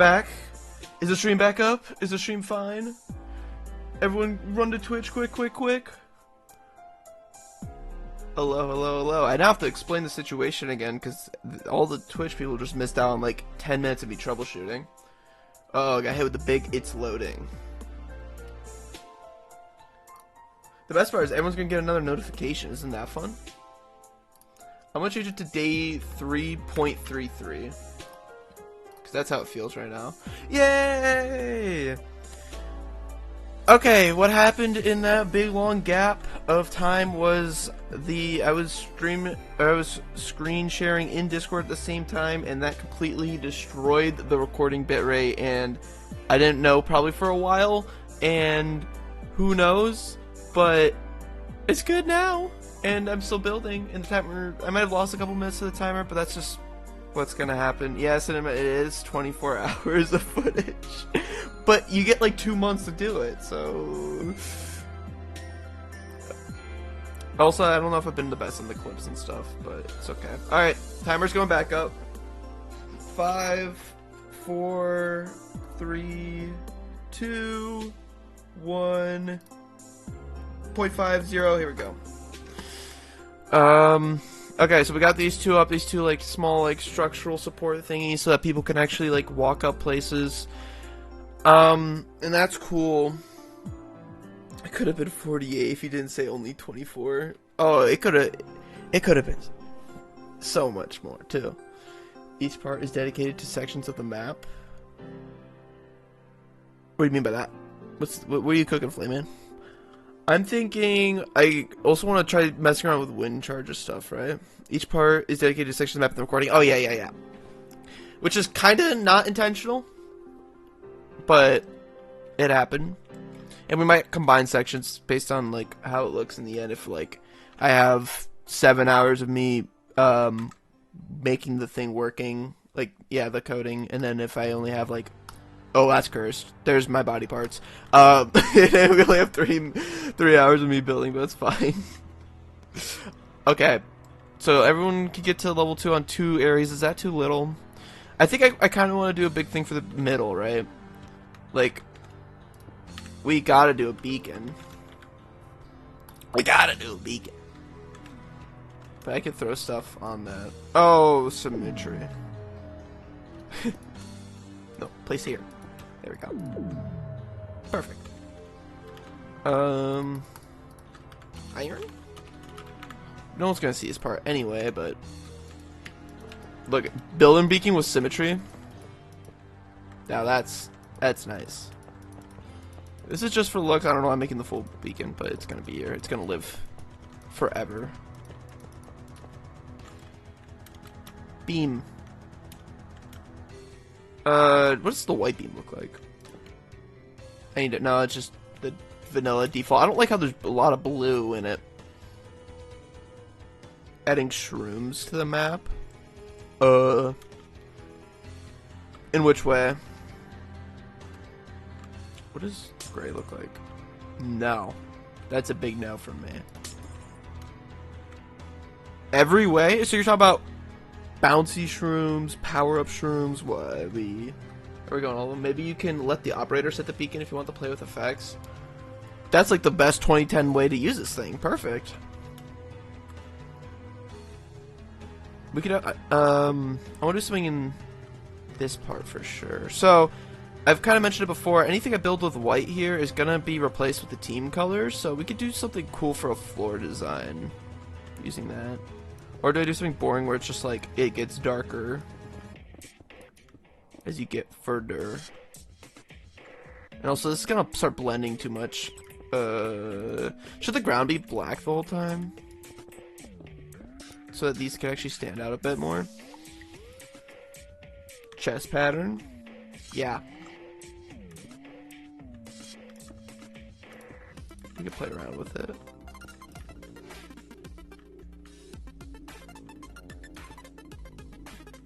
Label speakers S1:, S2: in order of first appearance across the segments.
S1: Back? Is the stream back up? Is the stream fine? Everyone run to Twitch quick, quick, quick. Hello, hello, hello. I now have to explain the situation again because all the Twitch people just missed out on like 10 minutes of me troubleshooting. Oh, I got hit with the big "it's loading." The best part is everyone's gonna get another notification. Isn't that fun? I'm gonna change it to day 3.33 because that's how it feels right now. Yay! Okay, what happened in that big long gap of time was I was screen sharing in Discord at the same time, and that completely destroyed the recording bitrate, and I didn't know probably for a while, and who knows, but it's good now, and I'm still building, and the timer, I might have lost a couple minutes of the timer, but that's just what's gonna happen. Yes, it is 24 hours of footage. But you get like 2 months to do it, so... Also, I don't know if I've been the best in the clips and stuff, but it's okay. Alright, timer's going back up. 5, 4, 3, 2, 1, 0.50, here we go. Okay, so we got these two up, these two like small like structural support thingies so that people can actually like walk up places. And that's cool. It could have been 48 if you didn't say only 24. Oh, it could have been so much more too. Each part is dedicated to sections of the map. What do you mean by that? What are you cooking, Flayman? I'm thinking I also want to try messing around with wind charges stuff, right? Each part is dedicated to sections of the map of the recording. Oh yeah. Which is kind of not intentional. But it happened, and we might combine sections based on like how it looks in the end. If like I have 7 hours of me making the thing working, like the coding, and then if I only have like, oh, that's cursed. There's my body parts. And we only have three hours of me building, but it's fine. Okay, so everyone can get to level 2 on 2 areas. Is that too little? I think I kind of want to do a big thing for the middle, right? Like, we gotta do a beacon. But I could throw stuff on that. Oh, symmetry. No, place here. There we go. Perfect. Iron? No one's gonna see this part anyway, but... Look, building beacon with symmetry. Now that's nice. This is just for looks. I don't know why I'm making the full beacon, but it's gonna be here. It's gonna live forever. Beam. What does the white beam look like? I need it. No, it's just the vanilla default. I don't like how there's a lot of blue in it. Adding shrooms to the map. In which way? What does gray look like? No. That's a big no from me. Every way? So you're talking about bouncy shrooms, power-up shrooms, what? Are we going all of them? Maybe you can let the operator set the beacon if you want to play with effects. That's like the best 2010 way to use this thing. Perfect. We could, I want to do something in this part for sure. So, I've kind of mentioned it before, anything I build with white here is going to be replaced with the team colors, so we could do something cool for a floor design using that. Or do I do something boring where it's just like, it gets darker as you get further. And also, this is going to start blending too much. Should the ground be black the whole time? So that these can actually stand out a bit more. Chest pattern. Yeah. You can play around with it.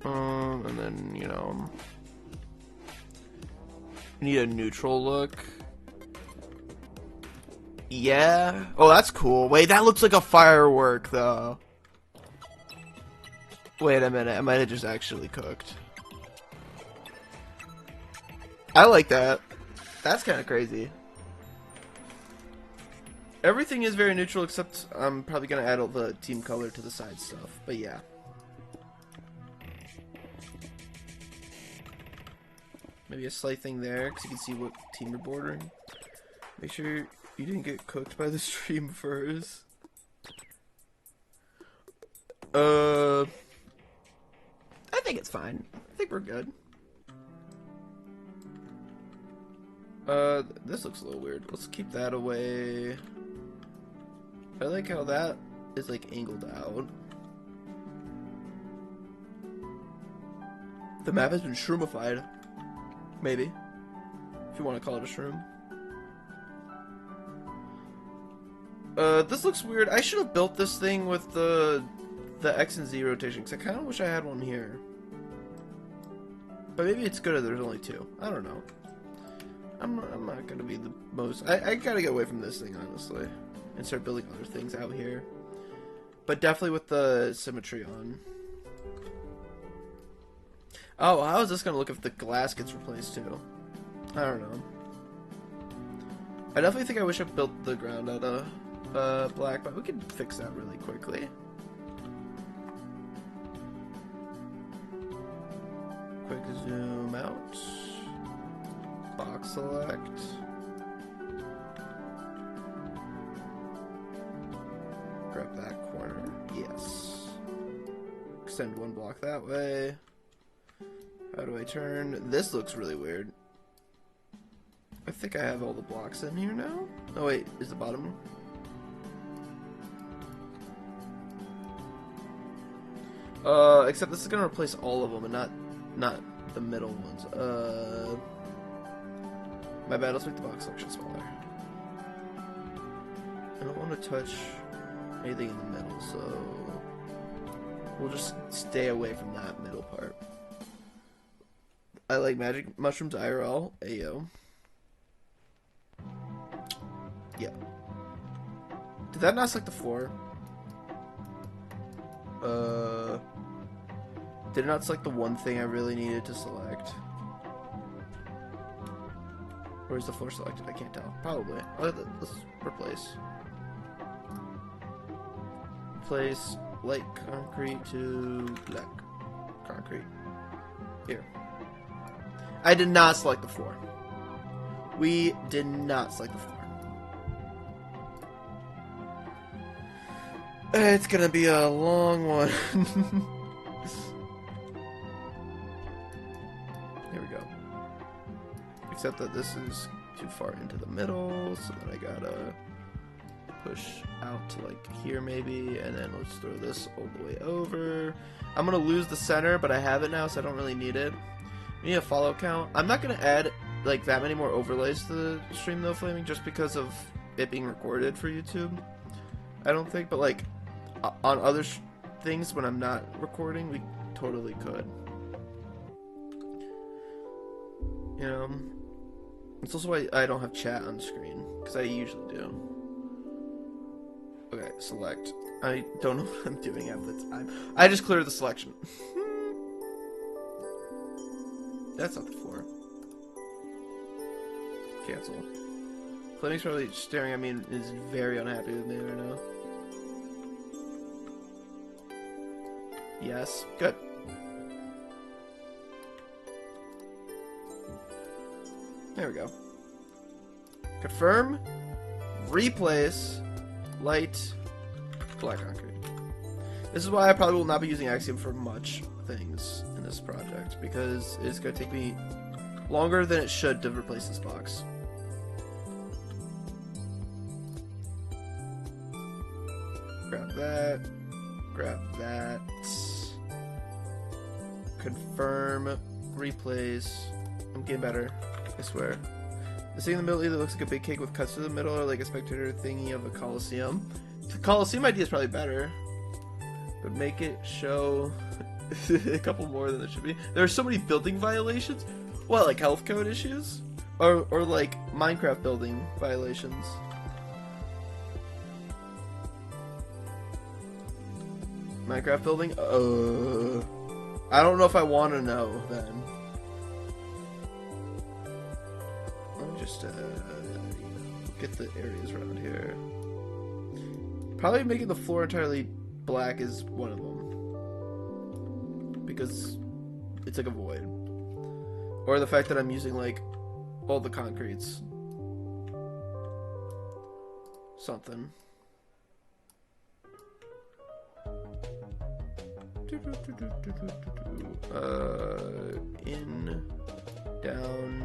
S1: And then, you know, need a neutral look. Yeah. Oh, that's cool. Wait, that looks like a firework, though. Wait a minute. I might have just actually cooked. I like that. That's kind of crazy. Everything is very neutral except I'm probably going to add all the team color to the side stuff. But yeah. Maybe a slight thing there because you can see what team you're bordering. Make sure you didn't get cooked by the stream first. I think it's fine. I think we're good. This looks a little weird. Let's keep that away. I like how that is like angled out. The map has been shroomified. Maybe. If you want to call it a shroom. This looks weird. I should have built this thing with the X and Z rotation, because I kind of wish I had one here. But maybe it's good if there's only two. I don't know. I'm not gonna be the most... I gotta get away from this thing, honestly. And start building other things out here. But definitely with the symmetry on. Oh, how is this gonna look if the glass gets replaced too? I don't know. I definitely think I wish I built the ground out of black, but we can fix that really quickly. Quick zoom out. Box select. Grab that corner. Yes. Extend one block that way. How do I turn? This looks really weird. I think I have all the blocks in here now. Oh wait, is the bottom? Except this is gonna replace all of them and not the middle ones. My bad, let's make the box selection smaller. I don't want to touch anything in the middle, so we'll just stay away from that middle part. I like magic mushrooms IRL. Ayo. Yeah. Did that not select the floor? Did it not select the one thing I really needed to select? Or is the floor selected? I can't tell. Probably. Let's replace. Replace light concrete to black concrete. Here. I did not select the floor. We did not select the floor. It's gonna be a long one. Here we go. Except that this is too far into the middle, so then I gotta push out to like here maybe, and then let's throw this all the way over. I'm gonna lose the center, but I have it now, so I don't really need it. We need a follow count. I'm not gonna add like that many more overlays to the stream though, Flaming, just because of it being recorded for YouTube. I don't think, but like on other things when I'm not recording, we totally could. You know, it's also why I don't have chat on screen, because I usually do. Okay, select. I don't know what I'm doing at the time. I just cleared the selection. That's not the floor. Cancel. Fleming's probably staring at me and is very unhappy with me right now. Yes. Good. There we go. Confirm. Replace. Light. Black concrete. This is why I probably will not be using Axiom for much things in this project, because it's going to take me longer than it should to replace this box. Grab that. Grab that. Confirm. Replace. I'm getting better, I swear. The thing in the middle either looks like a big cake with cuts through the middle or like a spectator thingy of a Coliseum. The Coliseum idea is probably better, but make it show a couple more than it should be. There are so many building violations. What, like health code issues? Or like Minecraft building violations? Minecraft building? I don't know if I want to know then. just get the areas around here. Probably making the floor entirely black is one of them, because it's like a void, or the fact that I'm using like all the concretes. Something. In, down.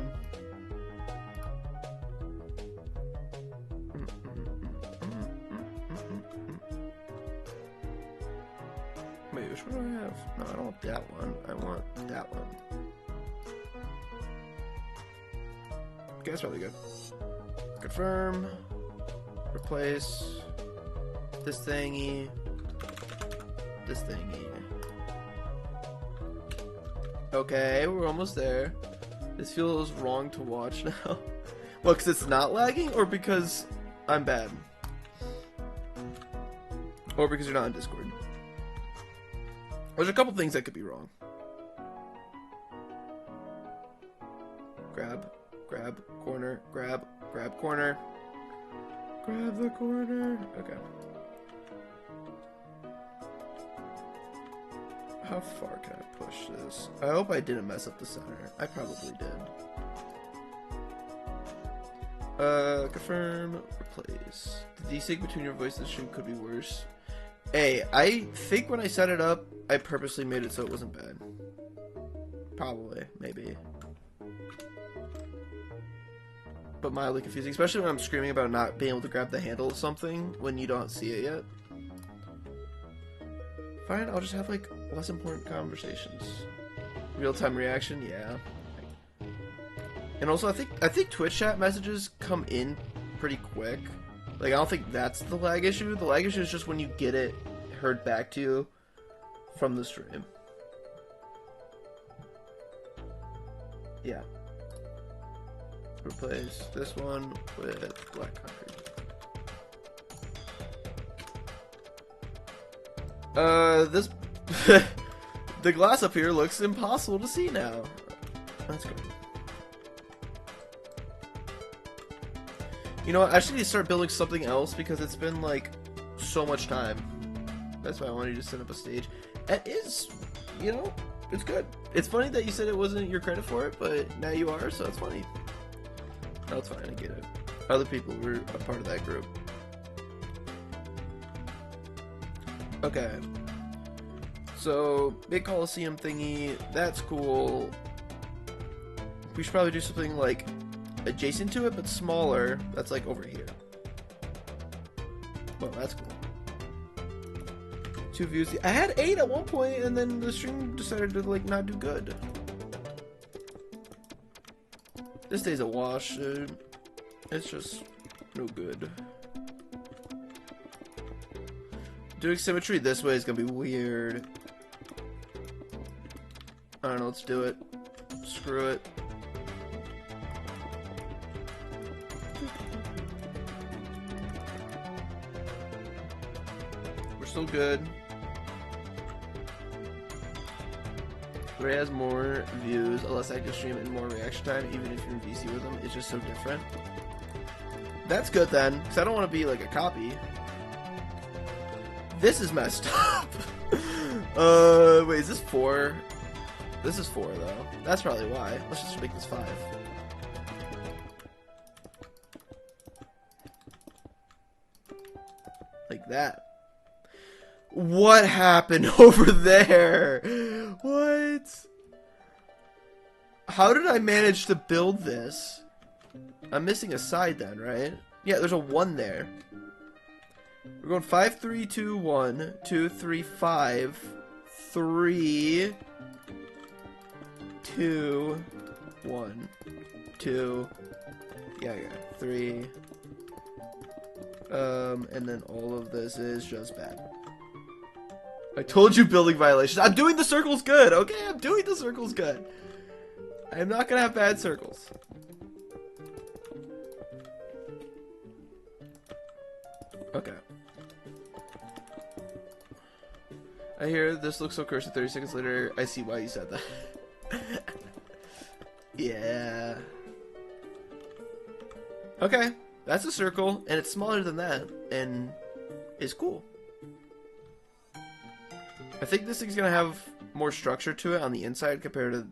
S1: Wait, which one do I have? No, I don't want that one. I want that one. Okay, that's probably good. Confirm. Replace. This thingy. This thingy. Okay, we're almost there. This feels wrong to watch now. Well, because it's not lagging, or because I'm bad? Or because you're not on Discord? There's a couple things that could be wrong. Grab, corner, grab, corner. Grab the corner. Okay. How far can I push this? I hope I didn't mess up the center. I probably did. Confirm, replace. The desync between your voice and the stream could be worse. Hey, I think when I set it up, I purposely made it so it wasn't bad. Probably, maybe. But mildly confusing, especially when I'm screaming about not being able to grab the handle of something when you don't see it yet. Fine, I'll just have like less important conversations. Real-time reaction, yeah. And also, I think Twitch chat messages come in pretty quick. Like, I don't think that's the lag issue. The lag issue is just when you get it heard back to you from the stream. Yeah. Replace this one with black concrete. This the glass up here looks impossible to see now. That's good. You know what? I actually need to start building something else because it's been like so much time. That's why I wanted you to set up a stage. It is, you know, it's good. It's funny that you said it wasn't your credit for it, but now you are, so it's funny. That's fine, I get it. Other people were a part of that group. Okay. So, big Coliseum thingy, that's cool. We should probably do something like adjacent to it, but smaller. That's like over here. Well, that's cool. 2 views. I had 8 at one point, and then the stream decided to like not do good. This day's a wash, dude. It's just no good. Doing symmetry this way is gonna be weird. I don't know, let's do it. Screw it. We're still good. Ray has more views, a less active stream, and more reaction time, even if you're in VC with them. It's just so different. That's good then, because I don't want to be like a copy. This is messed up. Wait, is this 4? This is 4 though. That's probably why. Let's just make this 5. Like that. What happened over there? What? How did I manage to build this? I'm missing a side then, right? Yeah, there's a 1 there. We're going 5, 3, 2, 1, 2, 3, 5, 3, 2, 1, 2, yeah, 3, and then all of this is just bad. I told you building violations. I'm doing the circles good, okay? I'm doing the circles good. I'm not gonna have bad circles. Okay. I hear this looks so cursed. 30 seconds later, I see why you said that. Yeah. Okay, that's a circle, and it's smaller than that, and is cool. I think this thing's gonna have more structure to it on the inside compared to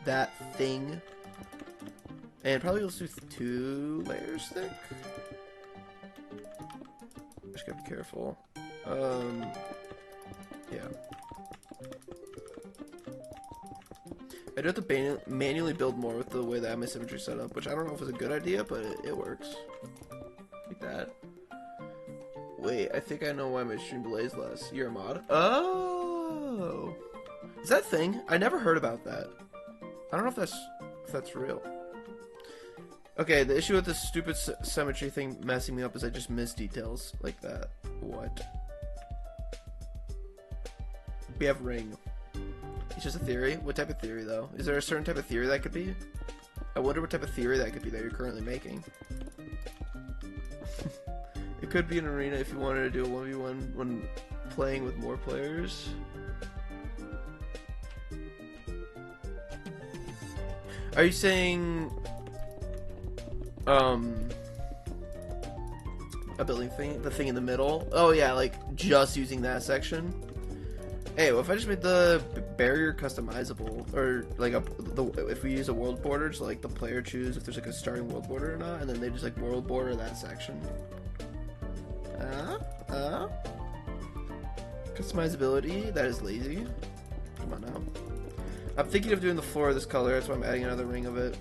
S1: that thing. And probably let's do 2 layers thick. Just gotta be careful. Yeah. I do have to manually build more with the way that I have my symmetry set up, which I don't know if it's a good idea, but it works. Like that. Wait, I think I know why my stream delays less. You're a mod? Oh! Is that a thing? I never heard about that. I don't know if that's real. Okay, the issue with this stupid symmetry thing messing me up is I just miss details like that. What? We have ring. It's just a theory. What type of theory, though? Is there a certain type of theory that could be? I wonder what type of theory that could be that you're currently making. It could be an arena if you wanted to do a 1v1 when playing with more players. Are you saying... a building thing? The thing in the middle? Oh yeah, like, just using that section? Hey, well, if I just made the barrier customizable, or like if we use a world border, so like the player choose if there's like a starting world border or not, and then they just like world border that section. Customizability, that is lazy. Come on now. I'm thinking of doing the floor of this color, that's why I'm adding another ring of it.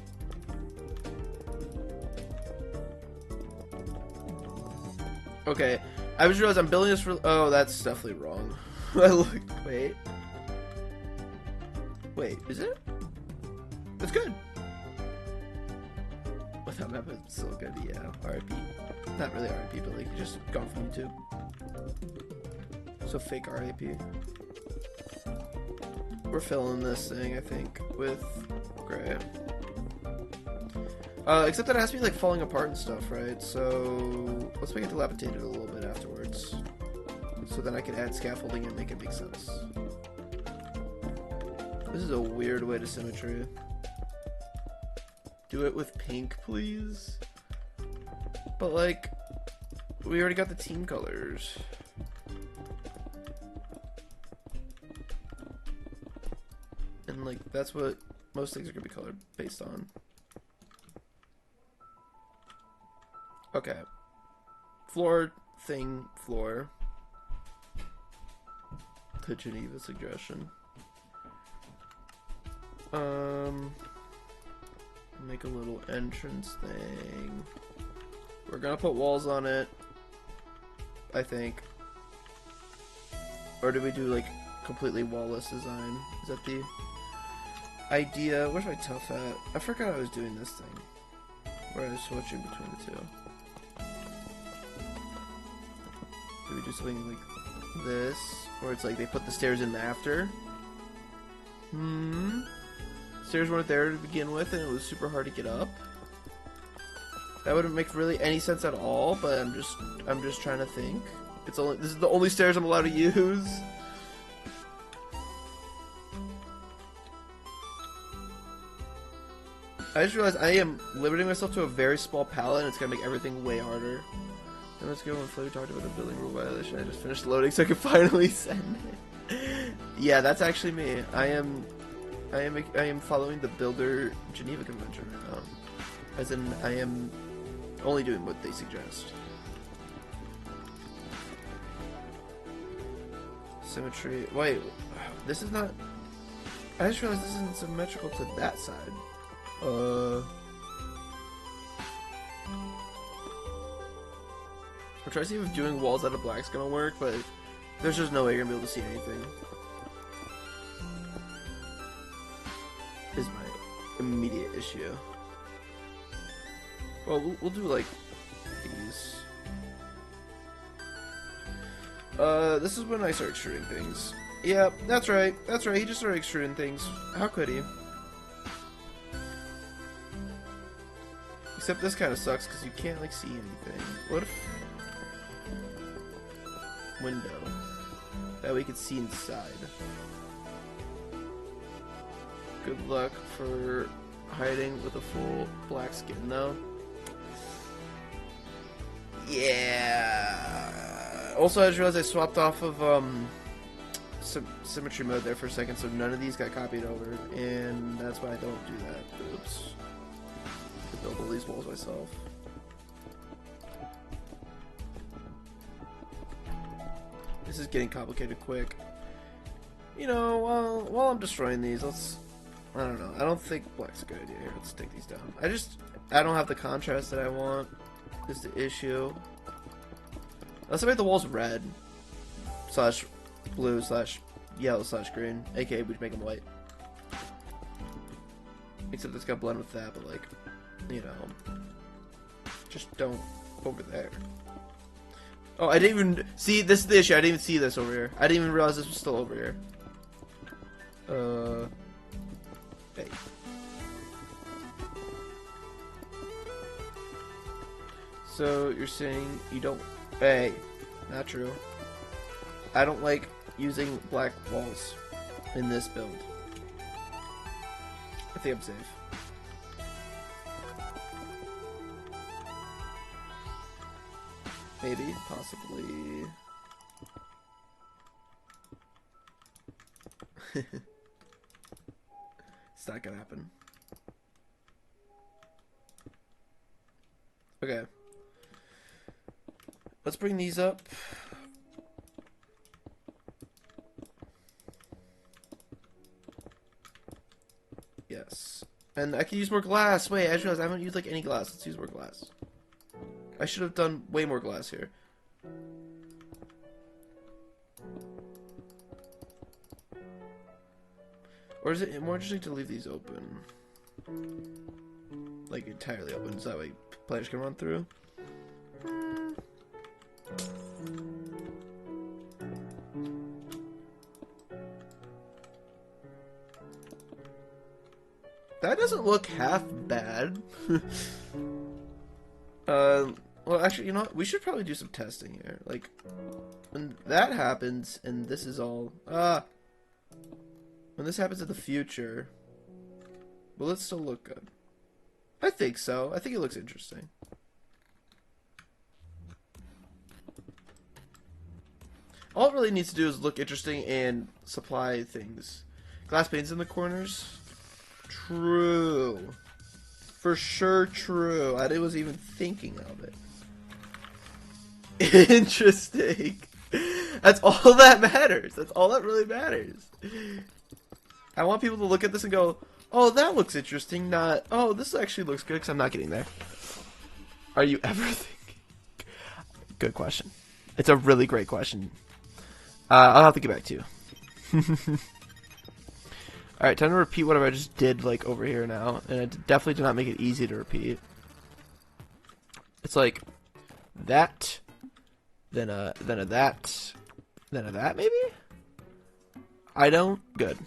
S1: Okay, I just realized I'm building this for. Oh, that's definitely wrong. Wait. Wait, is it? It's good. Without map, it's still good. Yeah, RIP. Not really RIP, but like just gone from YouTube. So fake RIP. We're filling this thing, I think, with gray. Except that it has to be like falling apart and stuff, right? So let's make it dilapidated a little bit afterwards. So then I can add scaffolding and make it make sense. This is a weird way to symmetry. Do it with pink, please. But like, we already got the team colors. And like, that's what most things are gonna be colored based on. Okay. Floor thing, floor. The Geneva suggestion. Make a little entrance thing. We're gonna put walls on it, I think. Or do we do like completely wallless design? Is that the idea? Where's my tough at? I forgot I was doing this thing. Where I was switching between the two. Do we do something like this? Where it's like they put the stairs in after? Stairs weren't there to begin with and it was super hard to get up. That wouldn't make really any sense at all, but I'm just trying to think. This is the only stairs I'm allowed to use. I just realized I am limiting myself to a very small palette and it's gonna make everything way harder. Then let's go when Flavor talked about a building rule violation. I just finished loading so I can finally send it. Yeah, that's actually me. I am following the Builder Geneva Convention right now. As in, I am only doing what they suggest. Symmetry. Wait, this is not. I just realized this isn't symmetrical to that side. I'm trying to see if doing walls out of black's gonna work, but there's just no way you're gonna be able to see anything. Is my immediate issue. Well, we'll do like these. This is when I start extruding things. Yeah, that's right. That's right. He just started extruding things. How could he? Except this kind of sucks because you can't like see anything. What if window that we could see inside? Good luck for hiding with a full black skin though. Yeah. Also, I just realized I swapped off of symmetry mode there for a second, so none of these got copied over, and that's why I don't do that. Oops. I build all these walls myself. This is getting complicated quick. You know, while I'm destroying these, I don't know. I don't think black's a good idea here. Let's take these down. I don't have the contrast that I want. Is the issue. Let's make the walls red / blue / yellow / green. AKA, we make them white. Except it's got blend with that, but like, you know, just don't over there. Oh, I didn't even see. This is the issue. I didn't even see this over here. I didn't even realize this was still over here. Hey. So you're saying you don't? Hey, not true. I don't like using black walls in this build. I think I'm safe. Maybe, possibly. It's not gonna happen. Okay. Let's bring these up. Yes. And I can use more glass. Wait, I just realized I haven't used like any glass. Let's use more glass. I should have done way more glass here. Or is it more interesting to leave these open? Like entirely open, so that way players can run through? That doesn't look half bad. Well, actually, you know what? We should probably do some testing here. Like, when that happens, and this is all... when this happens in the future, will it still look good? I think so. I think it looks interesting. All it really needs to do is look interesting and supply things. Glass panes in the corners? True. For sure true. I was even thinking of it. Interesting. That's all that matters. That's all that really matters. I want people to look at this and go, oh, that looks interesting, not, oh, this actually looks good, because I'm not getting there. Are you ever thinking? Good question. It's a really great question. I'll have to get back to you. Alright, time to repeat whatever I just did, like, over here now. And it definitely did not make it easy to repeat. It's like, that, then a that, then a that, maybe? I don't? Good.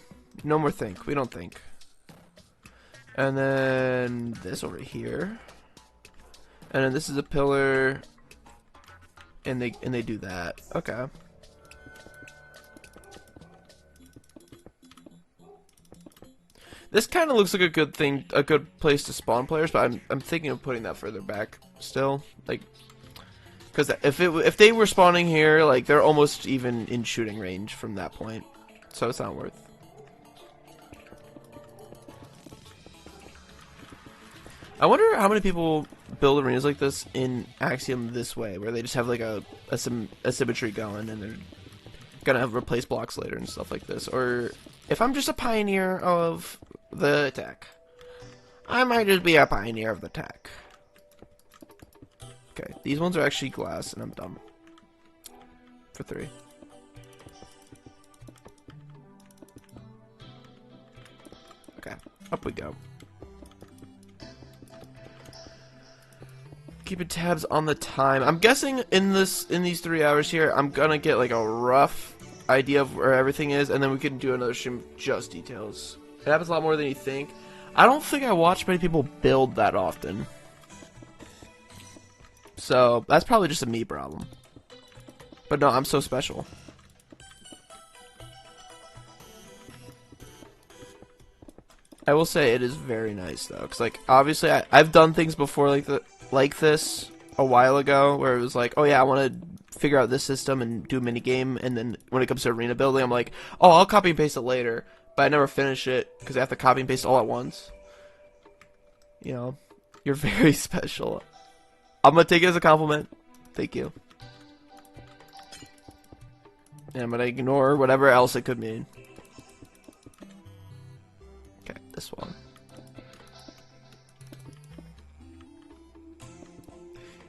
S1: No more think. We don't think. And then this over here. And then this is a pillar. And they do that. Okay. This kind of looks like a good thing, a good place to spawn players, but I'm thinking of putting that further back still, like, because if they were spawning here, like, they're almost even in shooting range from that point, so it's not worth. I wonder how many people build arenas like this in Axiom this way, where they just have like a symmetry going, and they're gonna replace blocks later and stuff like this, or if I'm just a pioneer of the tech. I might just be a pioneer of the tech. Okay, these ones are actually glass, and I'm dumb. For 3. Okay, up we go. Keeping tabs on the time. I'm guessing in these 3 hours here, I'm gonna get like a rough idea of where everything is, and then we can do another stream just details. It happens a lot more than you think. I don't think I watch many people build that often. So, that's probably just a me problem. But no, I'm so special. I will say it is very nice though, because like obviously I've done things before like this, a while ago where it was like, oh yeah, I want to figure out this system and do a mini game, and then when it comes to arena building, I'm like, oh, I'll copy and paste it later, but I never finish it because I have to copy and paste all at once. You know, you're very special. I'm gonna take it as a compliment. Thank you. And I'm gonna ignore whatever else it could mean. Okay, this one.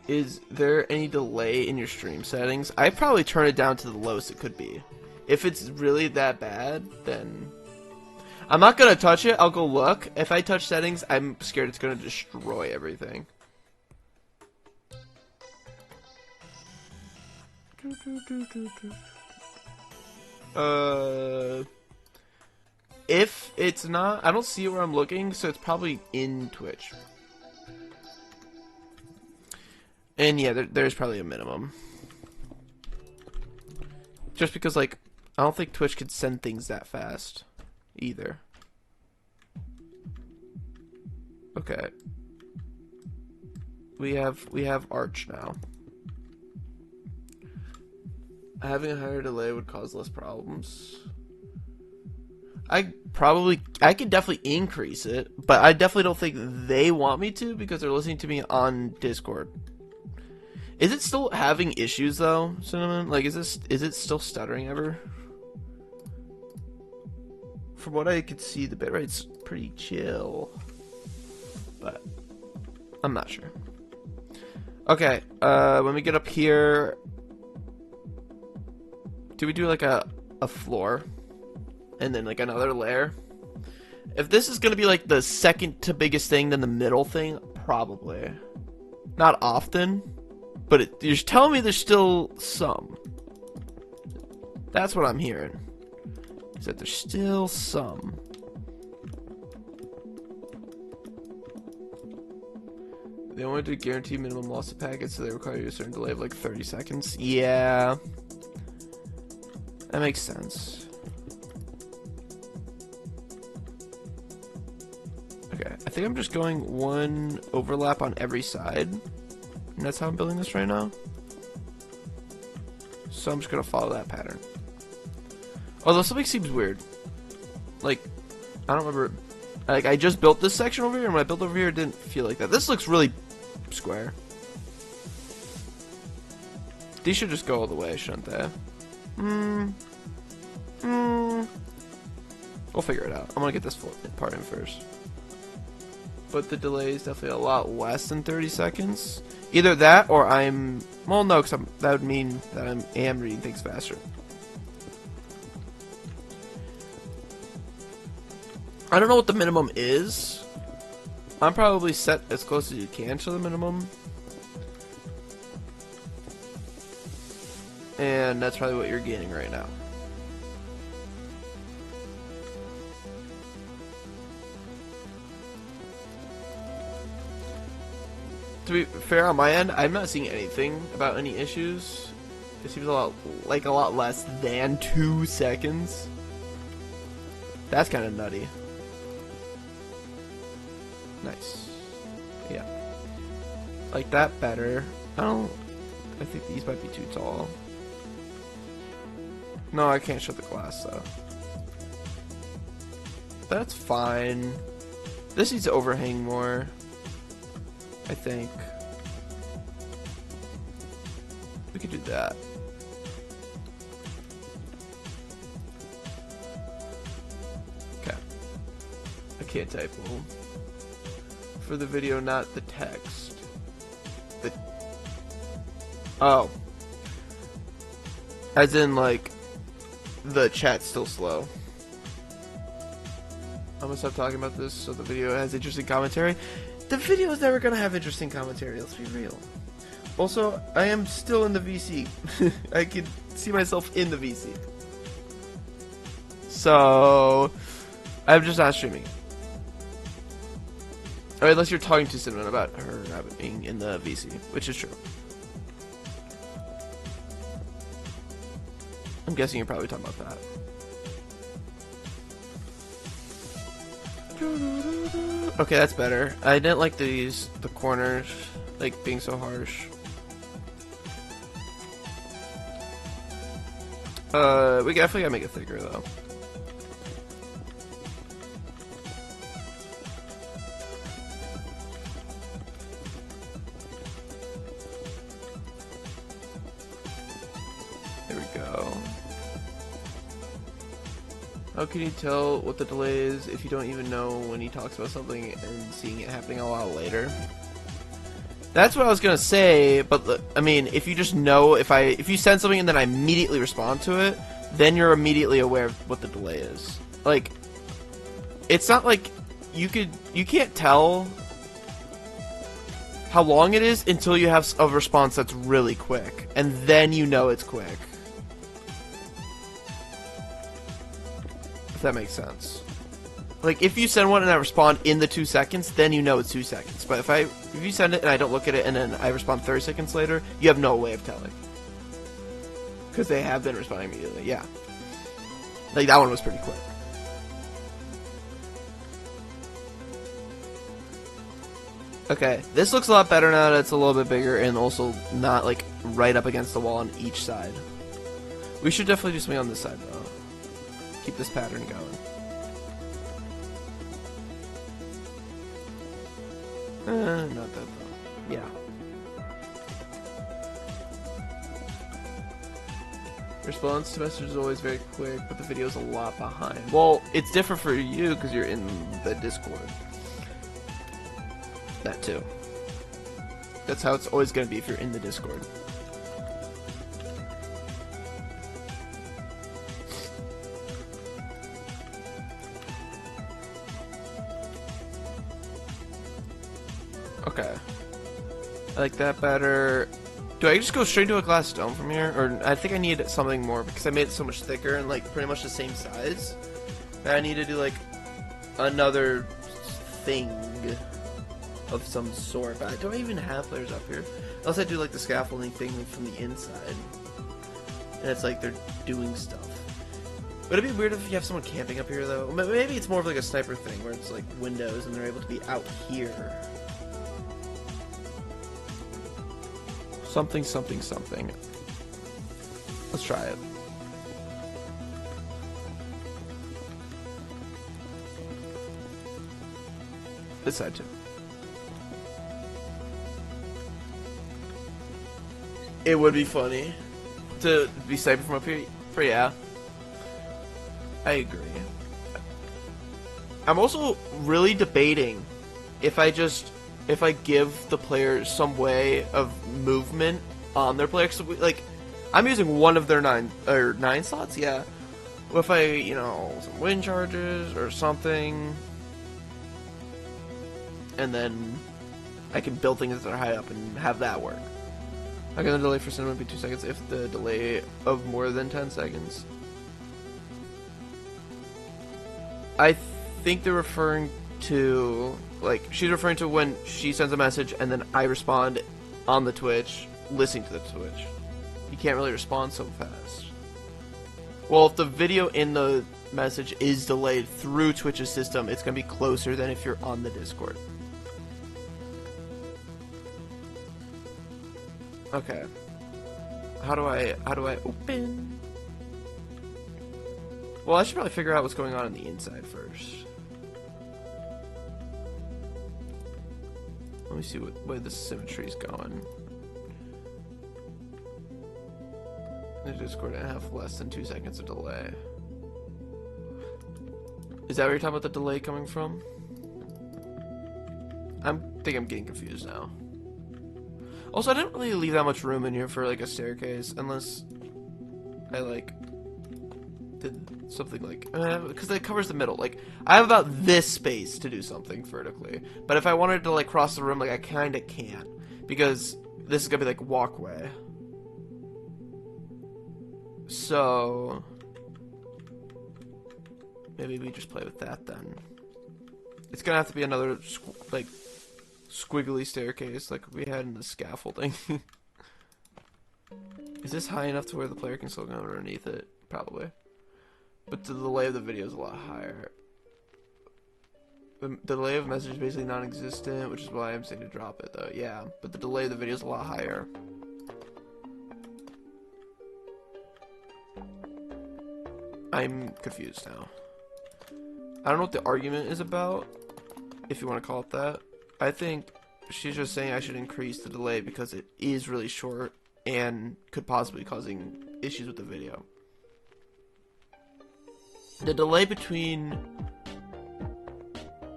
S1: Is there any delay in your stream settings? I probably turn it down to the lowest it could be. If it's really that bad, then I'm not gonna touch it. I'll go look. If I touch settings, I'm scared it's gonna destroy everything. If it's not, I don't see where I'm looking, so it's probably in Twitch. And yeah, there's probably a minimum. Just because, like, I don't think Twitch could send things that fast either. Okay. We have Arch now. Having a higher delay would cause less problems. I could definitely increase it, but I definitely don't think they want me to because they're listening to me on Discord. Is it still having issues though, Cinnamon? Like, is it still stuttering ever? From what I could see, the bitrate's pretty chill, but I'm not sure. Okay, when we get up here, do we do like a floor and then like another layer? If this is gonna be like the second to biggest thing, then the middle thing, probably. Not often, but you're telling me there's still some. That's what I'm hearing. Is that there's still some. They wanted to guarantee minimum loss of packets, so they require you a certain delay of like 30 seconds. Yeah. That makes sense. Okay, I think I'm just going one overlap on every side. And that's how I'm building this right now. So I'm just gonna follow that pattern. Although something seems weird. Like, I don't remember. Like, I just built this section over here, and when I built over here, it didn't feel like that. This looks really square. These should just go all the way, shouldn't they? We'll figure it out. I'm gonna get this part in first. But the delay is definitely a lot less than 30 seconds. Either that, or I'm... Well, no, because that would mean that I am reading things faster. I don't know what the minimum is. I'm probably set as close as you can to the minimum. And that's probably what you're getting right now. To be fair, on my end, I'm not seeing anything about any issues. It seems a lot less than 2 seconds. That's kind of nutty. Nice. Yeah. Like that better. I think these might be too tall. No, I can't shut the glass though. That's fine. This needs to overhang more, I think. We could do that. Okay. I can't type well. For the video, not the text. Oh. As in, like, the chat's still slow. I'm gonna stop talking about this so the video has interesting commentary. The video is never gonna have interesting commentary, let's be real. Also, I am still in the VC. I can see myself in the VC. So, I'm just not streaming. Or unless you're talking to Cinnamon about her not being in the VC, which is true. I'm guessing you're probably talking about that. Okay, that's better. I didn't like the corners. like being so harsh. We definitely gotta make it thicker though. There we go. How can you tell what the delay is if you don't even know when he talks about something and seeing it happening a while later? That's what I was gonna say, but I mean, if you just know, if you send something and then I immediately respond to it, then you're immediately aware of what the delay is. Like, it's not like you can't tell how long it is until you have a response that's really quick, and then you know it's quick. If that makes sense. Like, if you send one and I respond in the 2 seconds, then you know it's 2 seconds. But if you send it and I don't look at it and then I respond 30 seconds later, you have no way of telling. Because they have been responding immediately, yeah. Like, that one was pretty quick. Okay, this looks a lot better now that it's a little bit bigger and also not, like, right up against the wall on each side. We should definitely do something on this side, though. Keep this pattern going. Not that though. Yeah. Response to messages is always very quick, but the video's a lot behind. Well, it's different for you because you're in the Discord. That too. That's how it's always going to be if you're in the Discord. Okay. I like that better. Do I just go straight to a glass dome from here? Or I think I need something more because I made it so much thicker and like pretty much the same size. I need to do like another thing of some sort. But do I even have players up here? Unless I do like the scaffolding thing from the inside. And it's like they're doing stuff. Would it be weird if you have someone camping up here though? Maybe it's more of like a sniper thing where it's like windows and they're able to be out here. Something, something, something. Let's try it. This side too. It would be funny to be sniping from up here. But yeah, I agree. I'm also really debating if I give the players some way of movement on their player. So like, I'm using one of their nine slots, yeah. If I, you know, some wind charges or something, and then I can build things that are high up and have that work. Okay, the delay for cinema would be 2 seconds if the delay of more than 10 seconds. I think they're referring to, like, she's referring to when she sends a message and then I respond on the Twitch, listening to the Twitch. You can't really respond so fast. Well, if the video in the message is delayed through Twitch's system, it's going to be closer than if you're on the Discord. Okay. How do I open? Well, I should probably figure out what's going on the inside first. Let me see what way the symmetry is going. The Discord and have less than 2 seconds of delay. Is that where you're talking about the delay coming from? I think I'm getting confused now. Also, I didn't really leave that much room in here for like a staircase, unless I like did something like, because it covers the middle. Like, I have about this space to do something vertically, but if I wanted to like cross the room, like I kind of can't, because this is gonna be like walkway. So maybe we just play with that then. It's gonna have to be another like squiggly staircase like we had in the scaffolding. Is this high enough to where the player can still go underneath it? Probably. But the delay of the video is a lot higher. The delay of message is basically non-existent, which is why I'm saying to drop it, though. Yeah, but the delay of the video is a lot higher. I'm confused now. I don't know what the argument is about, if you want to call it that. I think she's just saying I should increase the delay because it is really short and could possibly causing issues with the video. The delay between...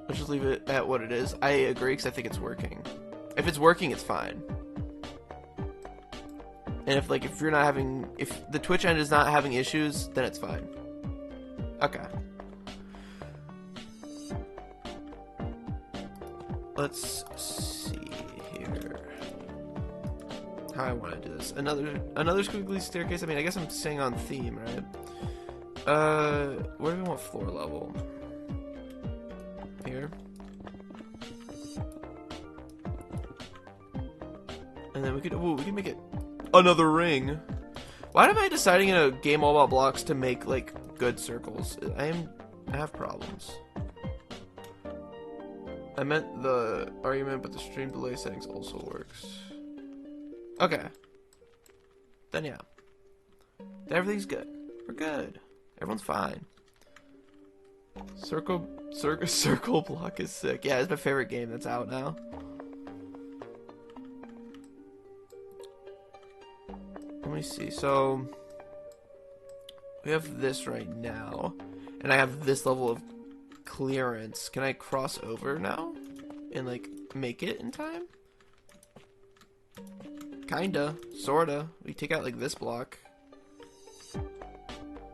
S1: Let's just leave it at what it is. I agree because I think it's working. If it's working, it's fine. And if you're not having... If the Twitch end is not having issues, then it's fine. Okay. Let's see here how I want to do this. Another squiggly staircase. I mean, I guess I'm staying on theme, right? Where do we want floor level? Here. And then we can make it another ring. Why am I deciding in a game all about blocks to make good circles? I have problems. I meant the argument, but the stream delay settings also works. Okay. Then yeah. Everything's good. We're good. Everyone's fine. Circle block is sick. Yeah, it's my favorite game that's out now. Let me see. So we have this right now, and I have this level of clearance. Can I cross over now and make it in time? Kinda, sorta. We take out this block.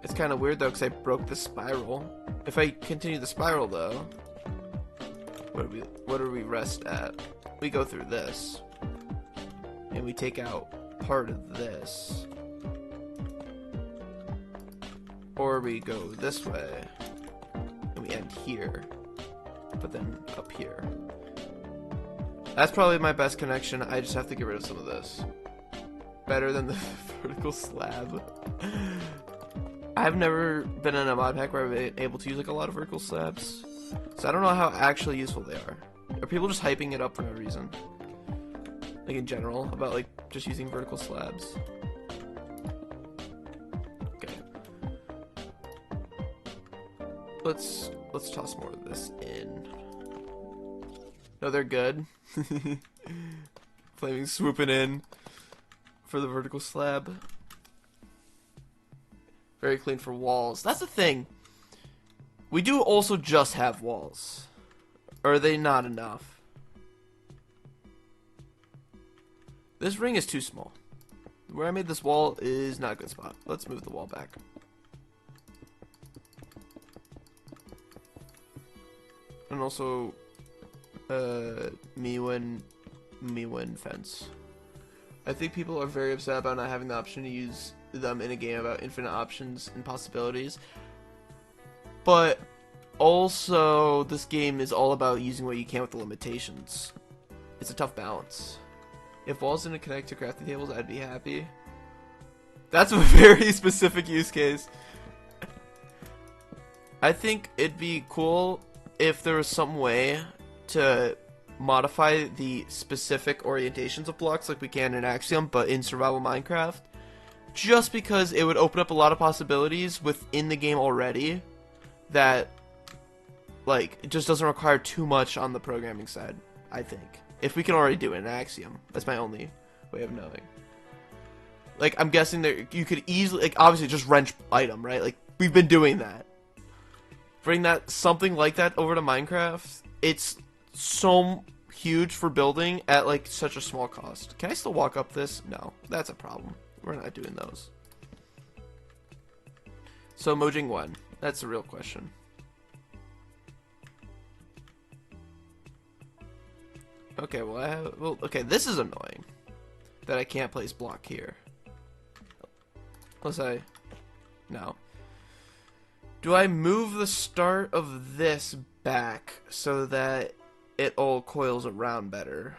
S1: It's kind of weird though because I broke the spiral. If I continue the spiral though, what do we rest at? We go through this and we take out part of this, or we go this way and we end here, but then up here. That's probably my best connection. I just have to get rid of some of this. Better than the vertical slab. I've never been in a mod pack where I've been able to use a lot of vertical slabs, so I don't know how actually useful they are. Are people just hyping it up for no reason? In general, about just using vertical slabs. Okay. Let's toss more of this in. No, they're good. Flaming swooping in for the vertical slab. Very clean for walls. That's the thing. We do also just have walls. Or are they not enough? This ring is too small. Where I made this wall is not a good spot. Let's move the wall back. And also, me win fence. I think people are very upset about not having the option to use them in a game about infinite options and possibilities. But also, this game is all about using what you can with the limitations. It's a tough balance. If walls didn't connect to crafting tables, I'd be happy. That's a very specific use case. I think it'd be cool if there was some way to modify the specific orientations of blocks like we can in Axiom, but in survival Minecraft. Just because it would open up a lot of possibilities within the game already that, it just doesn't require too much on the programming side, I think. If we can already do it in Axiom. That's my only way of knowing. I'm guessing that you could easily, obviously just wrench item, right? We've been doing that. Bring something like that over to Minecraft, it's so huge for building at, such a small cost. Can I still walk up this? No, that's a problem. We're not doing those. So, Mojang 1. That's the real question. Okay, okay, this is annoying. That I can't place block here. Unless no. Do I move the start of this back so that it all coils around better?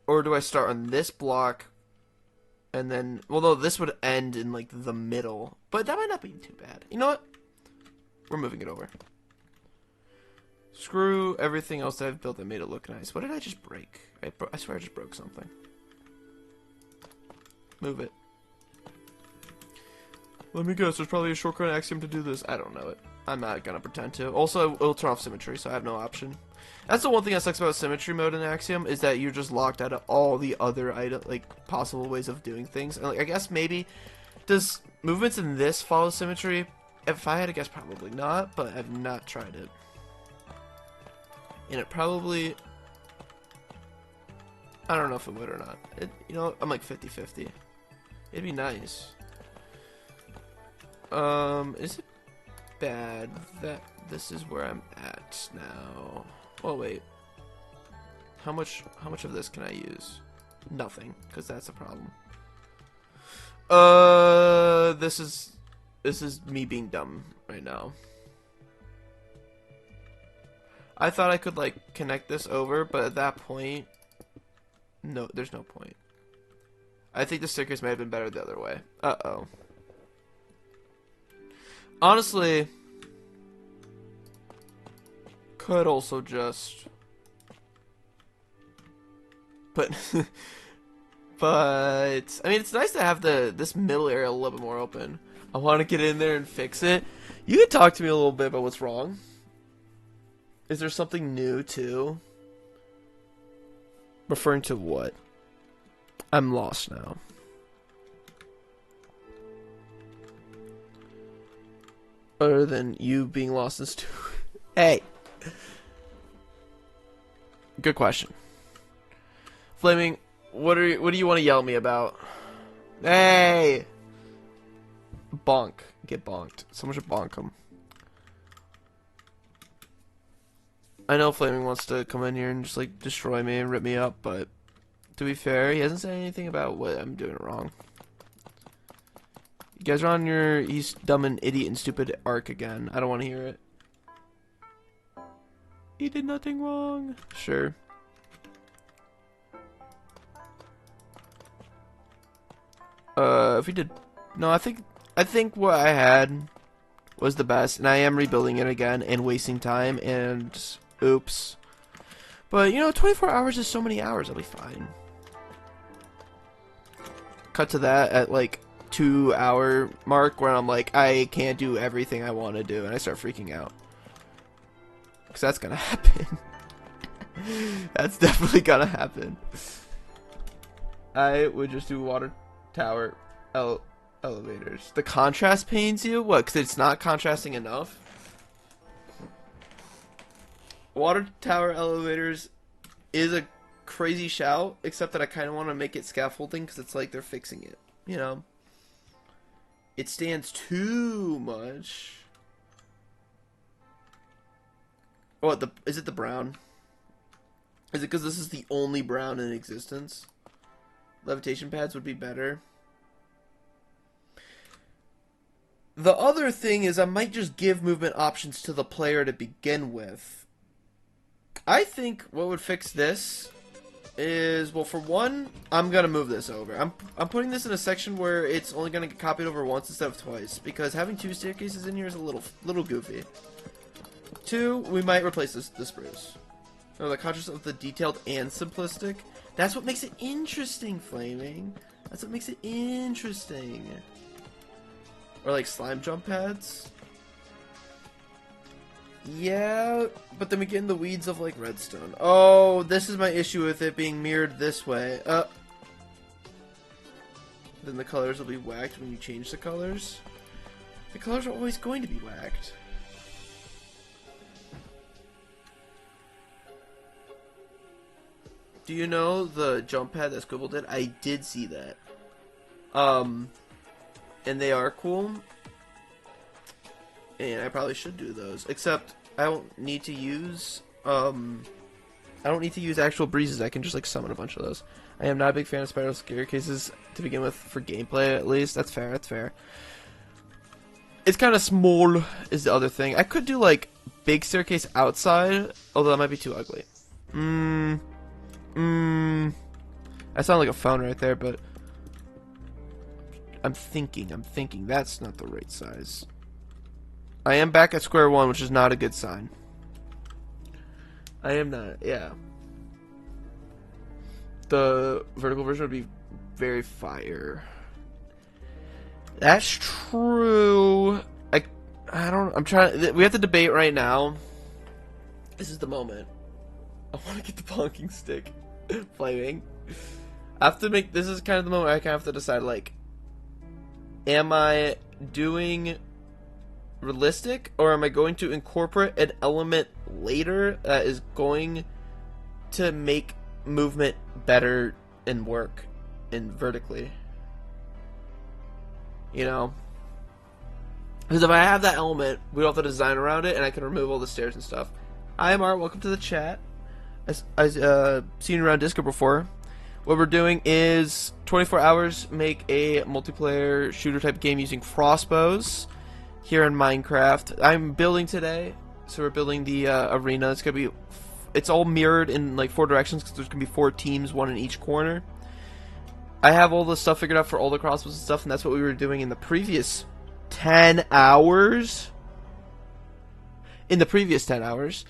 S1: Or do I start on this block and then, well, no, this would end in the middle, but that might not be too bad. You know what? We're moving it over. Screw everything else that I've built that made it look nice. What did I just break? I swear I just broke something. Move it. Let me guess, there's probably a shortcut axiom to do this. I don't know it. I'm not gonna pretend to. Also, it'll turn off symmetry, so I have no option. That's the one thing that sucks about symmetry mode in Axiom, is that you're just locked out of all the other possible ways of doing things. And I guess maybe, does movements in this follow symmetry? If I had to guess, probably not, but I've not tried it. And it probably, I don't know if it would or not. You know, I'm like 50-50. It'd be nice. Is it bad that this is where I'm at now? Oh wait. How much of this can I use? Nothing, because that's a problem. This is me being dumb right now. I thought I could like connect this over, but at that point, no, there's no point. I think the staircase may have been better the other way. Uh-oh. Honestly, could also just, but I mean, it's nice to have this middle area a little bit more open. I want to get in there and fix it. You can talk to me a little bit about what's wrong. Is there something new too? Referring to what? I'm lost now. Other than you being lost in stew. Hey. Good question. Flaming, what do you want to yell at me about? Hey. Bonk. Get bonked. Someone should bonk him. I know Flaming wants to come in here and just like destroy me and rip me up, but to be fair, he hasn't said anything about what I'm doing wrong. You guys are on your he's dumb and idiot and stupid arc again. I don't want to hear it. He did nothing wrong. Sure. If he did, no, I think what I had was the best, and I am rebuilding it again and wasting time and oops. But you know, 24 hours is so many hours. I'll be fine. Cut to that at like 2-hour mark where I'm like, I can't do everything I want to do, and I start freaking out. Because that's gonna happen. That's definitely gonna happen. I would just do water tower elevators. The contrast pains you? What? Because it's not contrasting enough? Water tower elevators is a crazy shout, except that I kind of want to make it scaffolding because it's like they're fixing it. You know? It stands too much. What, is it the brown? Is it because this is the only brown in existence? Levitation pads would be better. The other thing is I might just give movement options to the player to begin with. I think what would fix this is, well, for one, I'm gonna move this over. I'm putting this in a section where it's only gonna get copied over once instead of twice, because having 2 staircases in here is a little goofy. 2, we might replace the spruce. No, the contrast of the detailed and simplistic. That's what makes it interesting, Flaming. That's what makes it interesting. Or like slime jump pads. Yeah, but then we get in the weeds of like redstone. Oh, this is my issue with it being mirrored this way. Then the colors will be whacked when you change the colors. The colors are always going to be whacked. Do you know the jump pad that Squibble did? I did see that. And they are cool. And I probably should do those. Except I don't need to use actual breezes. I can just like summon a bunch of those. I am not a big fan of spiral staircases to begin with, for gameplay at least. That's fair, that's fair. It's kind of small is the other thing. I could do like big staircase outside, although that might be too ugly. I sound like a phone right there, but I'm thinking that's not the right size. I am back at square one, which is not a good sign. I am not. Yeah. The vertical version would be very fire. That's true. I don't. I'm trying. We have to debate right now. This is the moment. I want to get the bonking stick flaming. I have to make. This is kind of the moment I kind of have to decide. Like, am I doing realistic, or am I going to incorporate an element later that is going to make movement better and work in vertically? You know, because if I have that element, we don't have to design around it, and I can remove all the stairs and stuff. Hi, Art. Welcome to the chat. I've seen you around Discord before. What we're doing is 24 hours make a multiplayer shooter type game using crossbows here in Minecraft. I'm building today, so we're building the arena. It's gonna be, it's all mirrored in like 4 directions because there's gonna be 4 teams, 1 in each corner. I have all the stuff figured out for all the crossbows and stuff, and that's what we were doing in the previous 10 hours. In the previous 10 hours.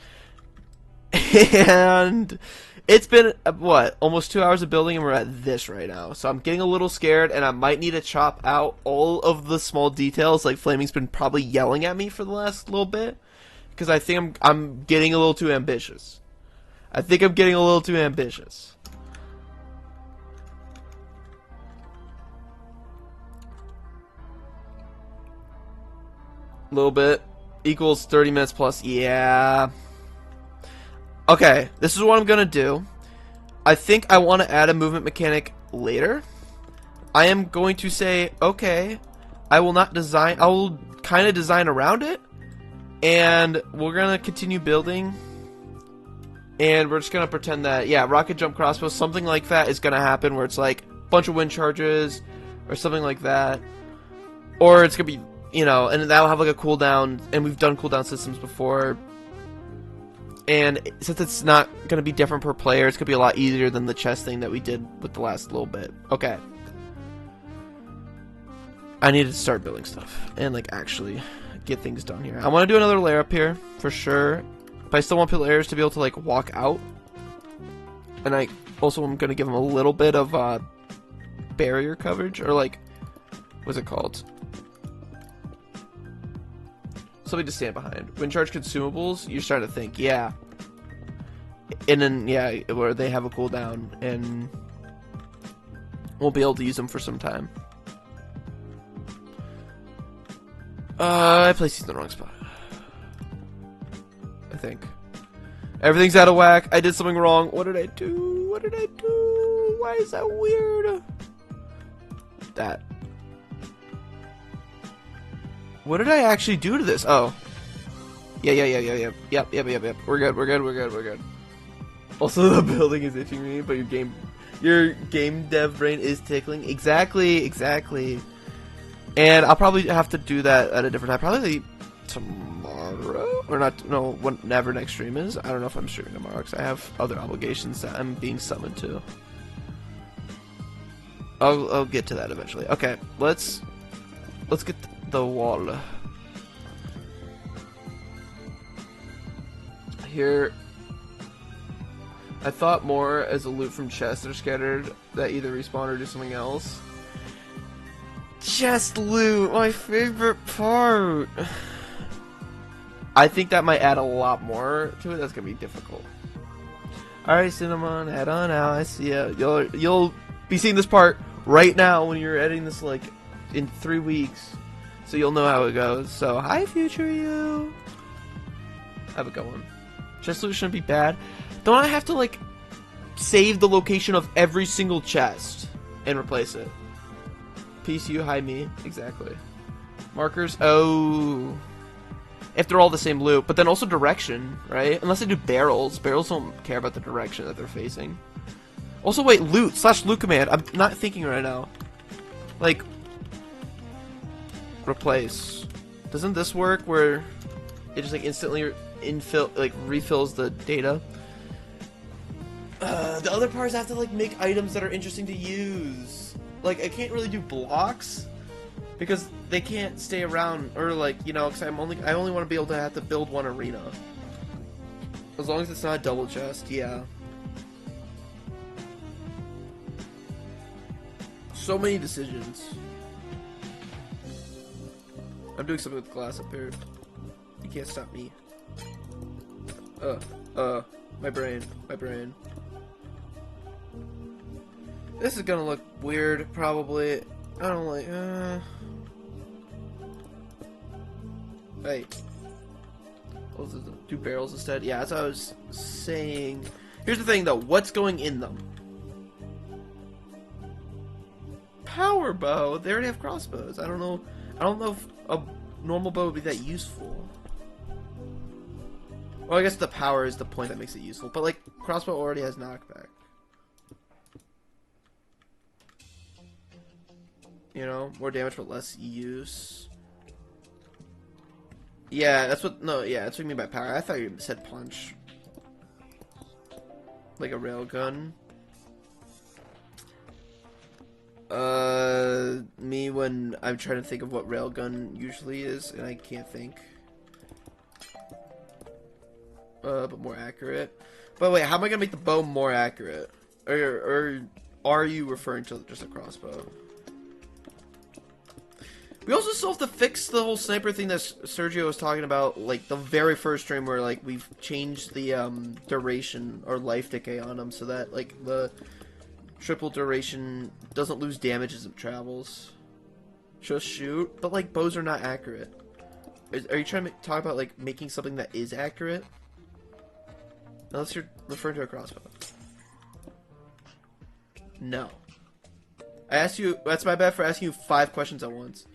S1: And it's been, what, almost 2 hours of building, and we're at this right now. So I'm getting a little scared, and I might need to chop out all of the small details. Like, Flaming's been probably yelling at me for the last little bit, because I think I'm getting a little too ambitious. I think I'm getting a little too ambitious. A little bit. Equals 30 minutes plus. Yeah. Okay, this is what I'm gonna do. I think I want to add a movement mechanic later. I am going to say, okay, I will not design, I will kind of design around it, and we're gonna continue building, and we're just gonna pretend that, yeah, rocket jump crossbow, something like that is gonna happen, where it's like a bunch of wind charges, or something like that, or it's gonna be, you know, and that'll have like a cooldown, and we've done cooldown systems before. And since it's not going to be different per player, it's going to be a lot easier than the chess thing that we did with the last little bit. Okay. I need to start building stuff and, like, actually get things done here. I want to do another layer up here, for sure. But I still want players to be able to, like, walk out. And I also am going to give them a little bit of barrier coverage. Or, like, what's it called? Something to stand behind. Wind charge consumables, you're starting to think, yeah. And then, yeah, where they have a cooldown, and we'll be able to use them for some time. I placed these in the wrong spot. I think. Everything's out of whack. I did something wrong. What did I do? What did I do? Why is that weird? That. What did I actually do to this? Oh. Yeah. Yep. We're good. Also, the building is itching me, but your game dev brain is tickling. Exactly. And I'll probably have to do that at a different time. Probably tomorrow? Or not, no, whenever next stream is. I don't know if I'm streaming tomorrow, because I have other obligations that I'm being summoned to. I'll get to that eventually. Okay, let's get the wall here. I thought more as a loot from chests that are scattered that either respawn or do something else. Chest loot, my favorite part. I think that might add a lot more to it. That's gonna be difficult. Alright, Cinnamon, head on out. I see ya. You'll be seeing this part right now when you're editing this, like, in 3 weeks. So you'll know how it goes. So, hi, future you. Have a good one. Chest loot shouldn't be bad. Don't I have to, like, save the location of every single chest and replace it? Peace you, hi me. Exactly. Markers. Oh. If they're all the same loot. But then also direction, right? Unless they do barrels. Barrels don't care about the direction that they're facing. Also, wait, loot. / loot command. I'm not thinking right now. Like, replace. Doesn't this work where it just, like, instantly refills the data? The other parts have to, like, make items that are interesting to use. Like, I can't really do blocks because they can't stay around, or, like, you know, because I only want to be able to have to build one arena. As long as it's not a double chest, yeah. So many decisions. I'm doing something with glass up here. You can't stop me. My brain. This is gonna look weird, probably. I don't like, Hey. Oh, those are the 2 barrels instead? Yeah, as I was saying. Here's the thing, though. What's going in them? Power bow. They already have crossbows. I don't know if a normal bow would be that useful. Well, I guess the power is the point that makes it useful. But, like, crossbow already has knockback. You know? More damage but less use. Yeah, that's what... No, yeah, that's what you mean by power. I thought you said punch. Like a railgun. Me when I'm trying to think of what railgun usually is, and I can't think. But more accurate. But wait, how am I gonna make the bow more accurate? Or are you referring to just a crossbow? We also still have to fix the whole sniper thing that Sergio was talking about, like the very first stream where like we've changed the duration or life decay on them so that like the triple duration doesn't lose damage as it travels. Just shoot, but like bows are not accurate. Are you trying to talk about like making something that is accurate? Unless you're referring to a crossbow. No. I asked you. That's my bad for asking you 5 questions at once.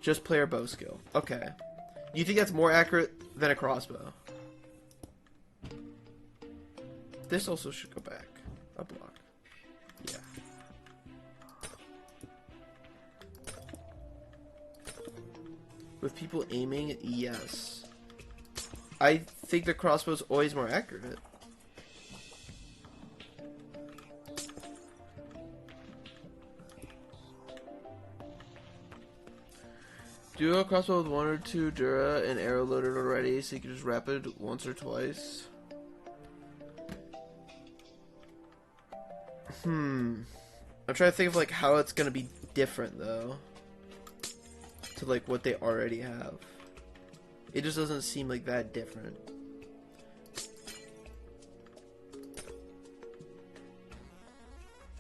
S1: Just player bow skill. Okay. You think that's more accurate than a crossbow? This also should go back a block. Yeah. With people aiming, yes. I think the crossbow is always more accurate. Do a crossbow with 1 or 2 Dura and arrow loaded already, so you can just rapid once or twice. I'm trying to think of like how it's gonna be different though, to like what they already have. It just doesn't seem like that different.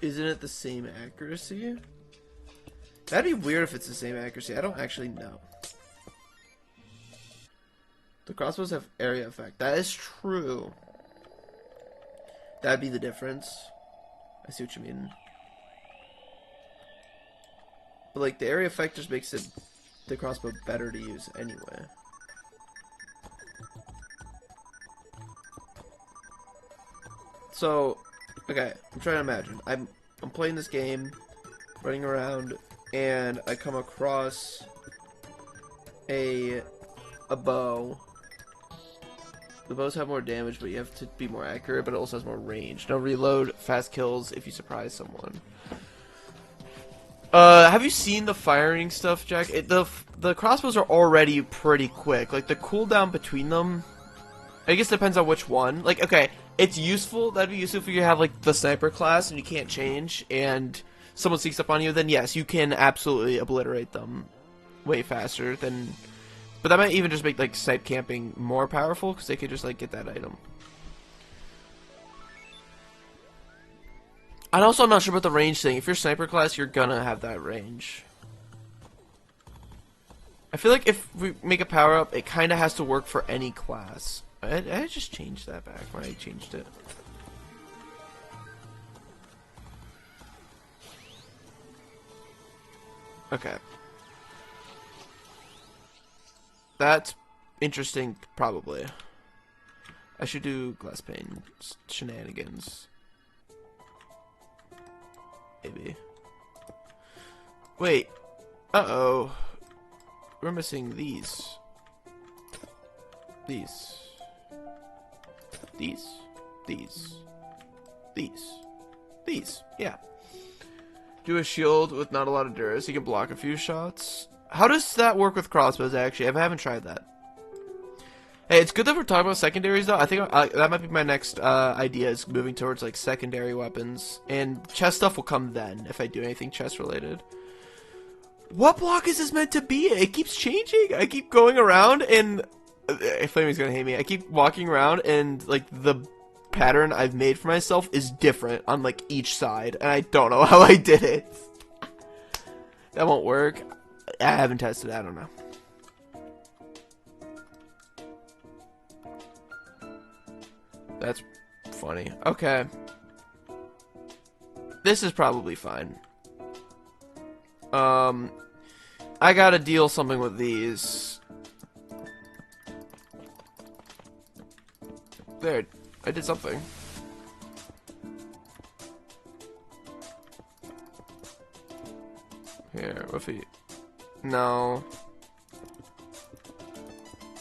S1: Isn't it the same accuracy? That'd be weird if it's the same accuracy. I don't actually know. The crossbows have area effect. That is true. That'd be the difference. I see what you mean. But like the area effect just makes it the crossbow better to use anyway. So, okay, I'm trying to imagine. I'm playing this game, running around, and I come across a bow. The bows have more damage, but you have to be more accurate, but it also has more range. No reload, fast kills if you surprise someone. Have you seen the firing stuff, Jack? The crossbows are already pretty quick. Like, the cooldown between them, I guess it depends on which one. Like, okay, it's useful. That'd be useful if you have, like, the sniper class and you can't change, and someone sneaks up on you, then yes, you can absolutely obliterate them way faster than... But that might even just make, like, snipe camping more powerful, because they could just, like, get that item. And also, I'm not sure about the range thing. If you're sniper class, you're gonna have that range. I feel like if we make a power-up, it kind of has to work for any class. I just changed that back when I changed it. Okay. That's interesting, probably. I should do glass pane shenanigans. Maybe. Wait. Uh-oh. We're missing these. These. These. These. These. These. Yeah. Do a shield with not a lot of Dura, so you can block a few shots. How does that work with crossbows, actually? I haven't tried that. Hey, it's good that we're talking about secondaries, though. I think that might be my next idea, is moving towards, like, secondary weapons. And chest stuff will come then, if I do anything chest-related. What block is this meant to be? It keeps changing. I keep going around, and... Flaming's gonna hate me. I keep walking around, and, like, the pattern I've made for myself is different on, like, each side. And I don't know how I did it. That won't work. I haven't tested it. I don't know. That's funny. Okay. This is probably fine. I gotta deal something with these. There, I did something. Here, what if he... No.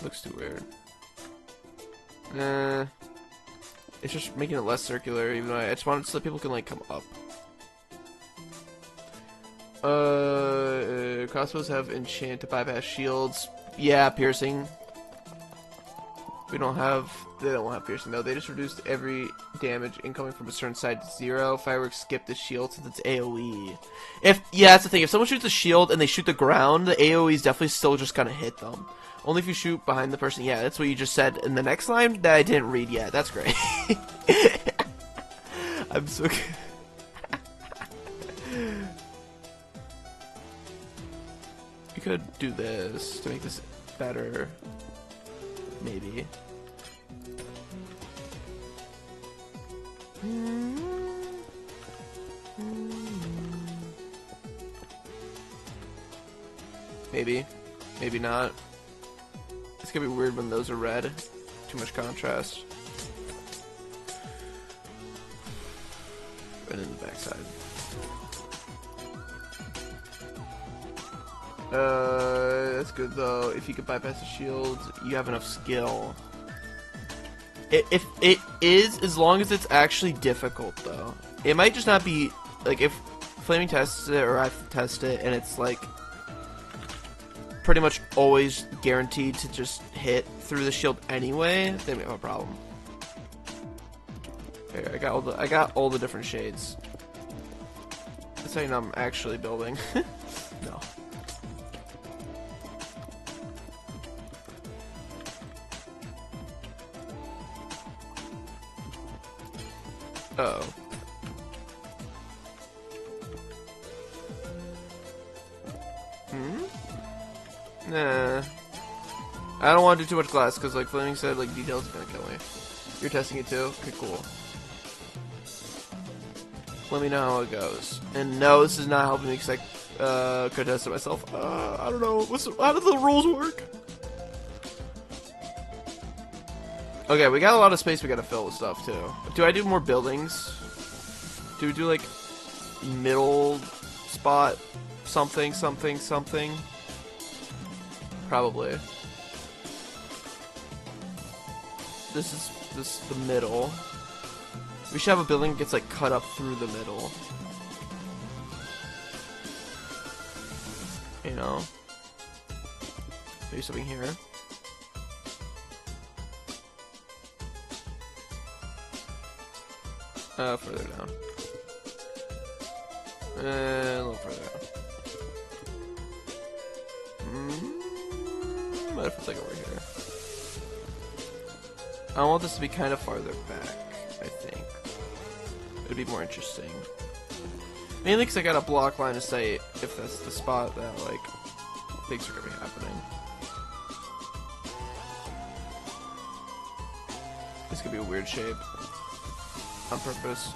S1: Looks too weird. It's just making it less circular, even though I just want it so that people can, like, come up. Crossbows have enchant to bypass shields. Yeah, piercing. We don't have... They don't have piercing, though. They just reduced every damage incoming from a certain side to 0. Fireworks skip the shield since it's AoE. Yeah, that's the thing. If someone shoots a shield and they shoot the ground, the AoE is definitely still just gonna hit them. Only if you shoot behind the person. Yeah, that's what you just said in the next line that I didn't read yet. That's great. I'm so good. You could do this to make this better. Maybe. Maybe. Maybe not. It's gonna be weird when those are red. Too much contrast. And then the backside. That's good though. If you could bypass the shield, you have enough skill. If it is, as long as it's actually difficult though. It might just not be, like, if Flaming tests it or I test it and it's like pretty much always guaranteed to just hit through the shield anyway, then we have a problem. Here, I got all the different shades. That's how you know I'm actually building. No. Uh-oh. Nah. I don't want to do too much glass, because like Fleming said, like, details is gonna kill me. You're testing it too? Okay, cool. Let me know how it goes. And no, this is not helping me because I could test it myself. I don't know. How do the rules work? Okay, we got a lot of space we gotta fill with stuff too. Do I do more buildings? Do we do like middle spot something, something, something? Probably. This is the middle. We should have a building that gets like cut up through the middle. You know? Maybe something here. Further down. And a little further down. What if it's like over here? I want this to be kind of farther back, I think. It'd be more interesting. Mainly because I got a block line to say if that's the spot that, like, things are going to be happening. This could be a weird shape. On purpose.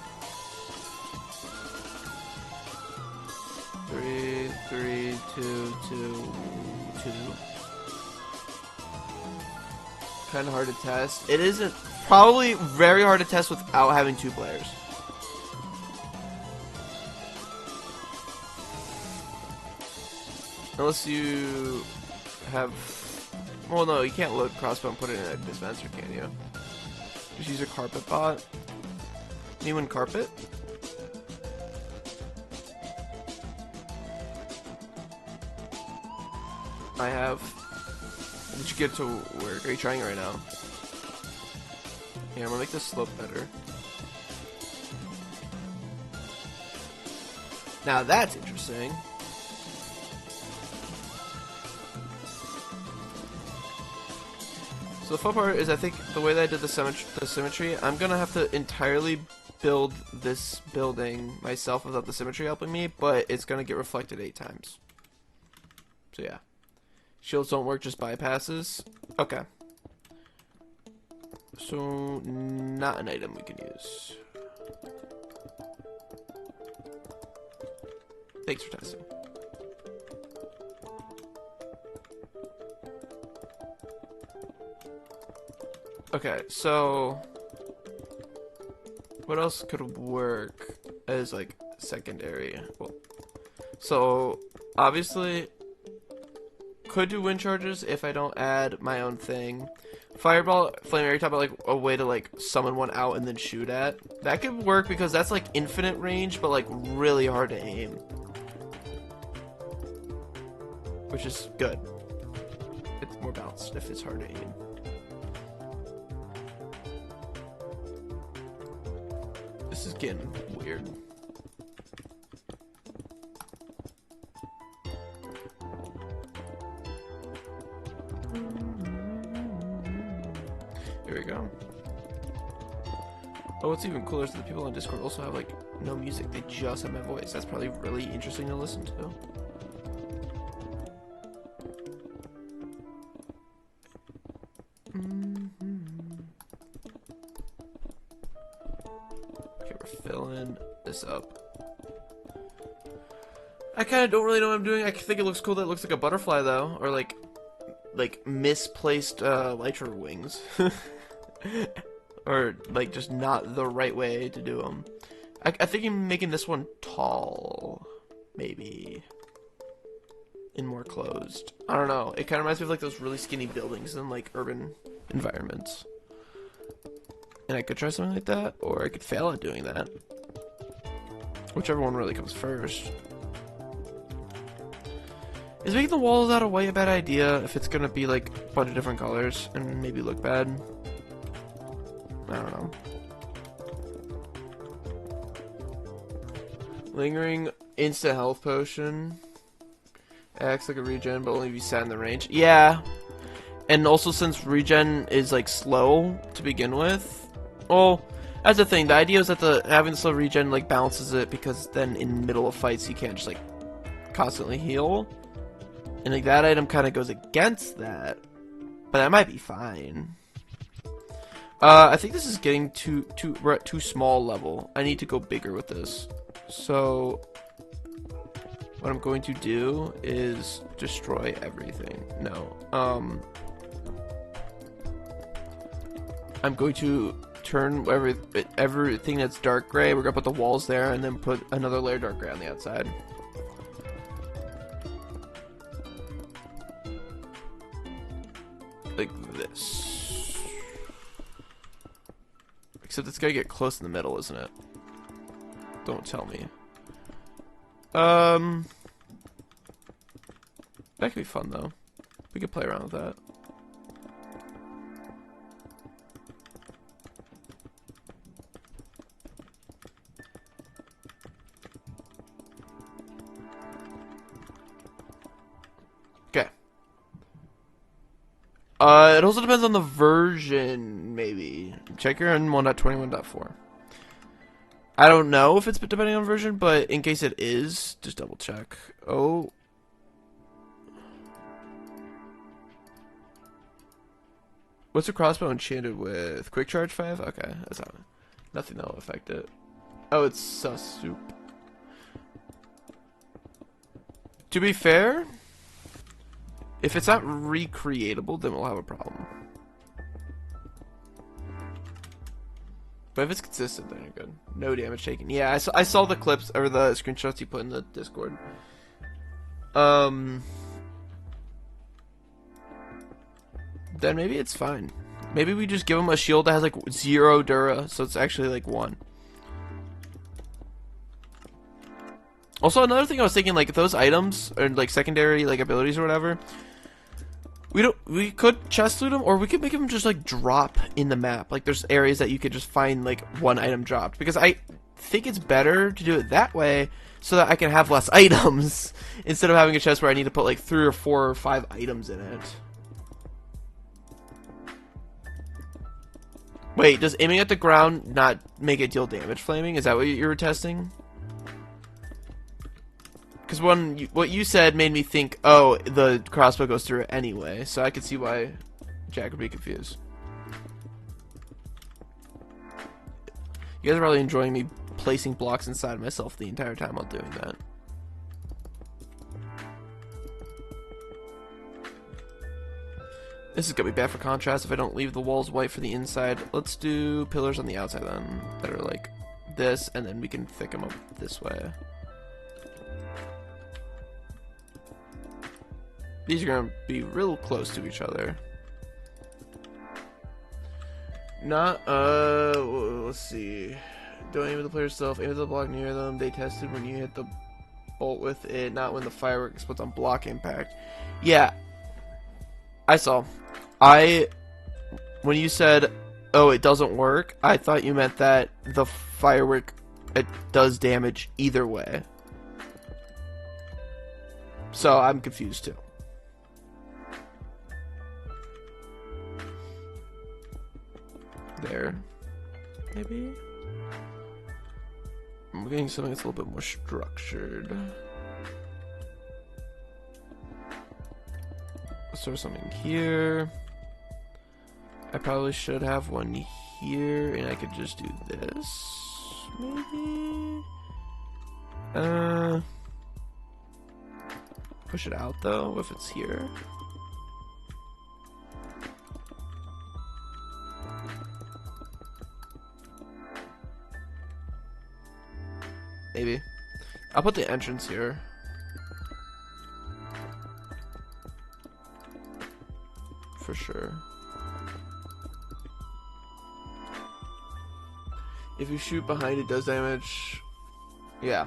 S1: 3, 3, 2, 2, 2. Kind of hard to test. It isn't. Probably very hard to test without having 2 players. Unless you have... Well, no, you can't load crossbow and put it in a dispenser, can you? Just use a carpet bot. Anyone carpet? I have Did you get to work? Are you trying right now? Yeah, I'm gonna make this slope better. Now that's interesting. So the fun part is, I think the way that I did the symmetry, I'm gonna have to entirely build this building myself without the symmetry helping me, but it's gonna get reflected 8 times. So yeah. Shields don't work, just bypasses. Okay. So, not an item we can use. Thanks for testing. Okay, so what else could work as like secondary? Well, so obviously could do wind charges if I don't add my own thing. Fireball, flame area, talk about like a way to like summon one out and then shoot at. That could work because that's like infinite range, but like really hard to aim, which is good. It's more balanced if it's hard to aim. This is getting weird. Here we go. Oh, what's even cooler is that the people on Discord also have like no music. They just have my voice. That's probably really interesting to listen to. Okay, we're filling this up. I kind of don't really know what I'm doing. I think it looks cool that it looks like a butterfly though, or like misplaced Lytra wings. Or like just not the right way to do them. I think I'm making this one tall, maybe, and more closed. I don't know. It kind of reminds me of like those really skinny buildings in like urban environments. And I could try something like that, or I could fail at doing that. Whichever one really comes first. Is making the walls out of white a bad idea if it's gonna be like a bunch of different colors and maybe look bad? I don't know. Lingering instant health potion. Acts like a regen, but only if you sat in the range. Yeah. And also since regen is like slow to begin with. Well, that's the thing. The idea is that having the slow regen like balances it, because then in the middle of fights you can't just like constantly heal. And like that item kind of goes against that. But that might be fine. I think this is getting we're at too small level. I need to go bigger with this. So what I'm going to do is destroy everything. No. I'm going to turn everything that's dark gray. We're gonna put the walls there and then put another layer of dark gray on the outside. Like this. Except it's gotta get close in the middle, isn't it? Don't tell me. That could be fun though. We could play around with that. Okay. It also depends on the version, maybe. Check your on 1.21.4. I don't know if it's depending on version, but in case it is, just double check. Oh. What's a crossbow enchanted with? Quick charge 5? Okay, that's not nothing that'll affect it. Oh, it's sus soup. To be fair, if it's not recreatable, then we'll have a problem. But if it's consistent, then you're good. No damage taken. Yeah, I saw the clips, or the screenshots you put in the Discord. Then maybe it's fine. Maybe we just give him a shield that has like 0 Dura, so it's actually like 1. Also, another thing I was thinking, like, if those items, or like secondary like abilities or whatever, We could chest loot them, or we could make them just like drop in the map. Like there's areas that you could just find like one item dropped, because I think it's better to do it that way so that I can have less items instead of having a chest where I need to put like 3 or 4 or 5 items in it. Wait, does aiming at the ground not make it deal damage, Flaming? Is that what you were testing? Because what you said made me think, oh, the crossbow goes through it anyway, so I could see why Jack would be confused. You guys are probably enjoying me placing blocks inside myself the entire time while doing that. This is gonna be bad for contrast if I don't leave the walls white for the inside. Let's do pillars on the outside then, that are like this, and then we can thick them up this way. These are gonna be real close to each other. Not, let's see. Don't aim at the player itself, aim at the block near them. They tested when you hit the bolt with it, not when the firework explodes on block impact. Yeah. I saw. When you said, oh, it doesn't work, I thought you meant that the firework, it does damage either way. So I'm confused too. There. Maybe? I'm getting something that's a little bit more structured. Let's throw something here. I probably should have one here, and I could just do this. Maybe? Push it out though, if it's here. Maybe. I'll put the entrance here. For sure. If you shoot behind, it does damage. Yeah.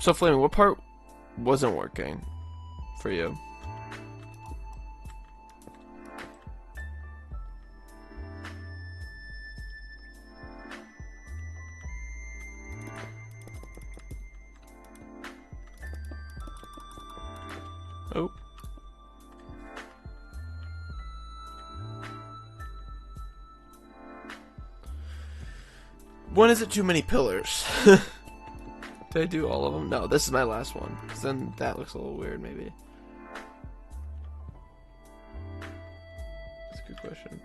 S1: So, Flaming, what part wasn't working for you? Oh. When is it too many pillars? Did I do all of them? No, this is my last one. Because then that looks a little weird, maybe. That's a good question.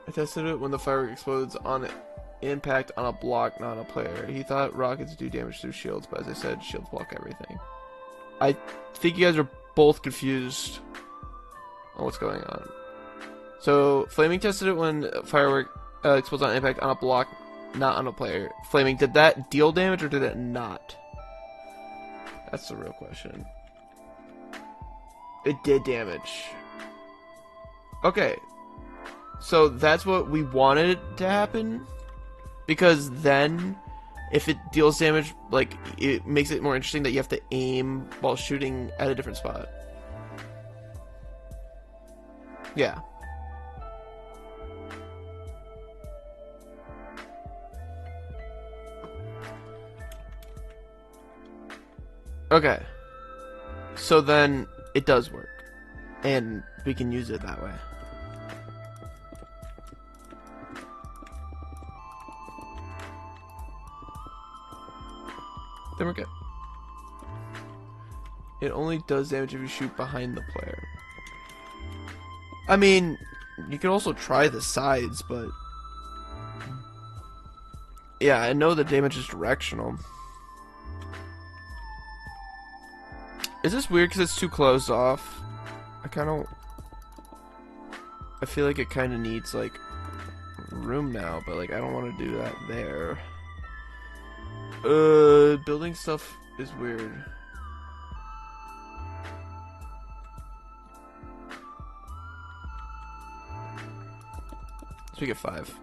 S1: I tested it when the firework explodes on impact on a block, not on a player. He thought rockets do damage through shields, but as I said, shields block everything. I think you guys are both confused on what's going on. So, Flaming tested it when firework explodes on impact on a block, not on a player. Flaming, did that deal damage or did it not? That's the real question. It did damage. Okay. So, that's what we wanted to happen. Because then, if it deals damage, like, it makes it more interesting that you have to aim while shooting at a different spot. Yeah. Okay. So then it does work. And we can use it that way. Then we're good. It only does damage if you shoot behind the player. I mean, you can also try the sides, but... yeah, I know the damage is directional. Is this weird because it's too closed off? I feel like it kind of needs, like, room now, but, like, I don't want to do that there. Building stuff is weird. So we get 5.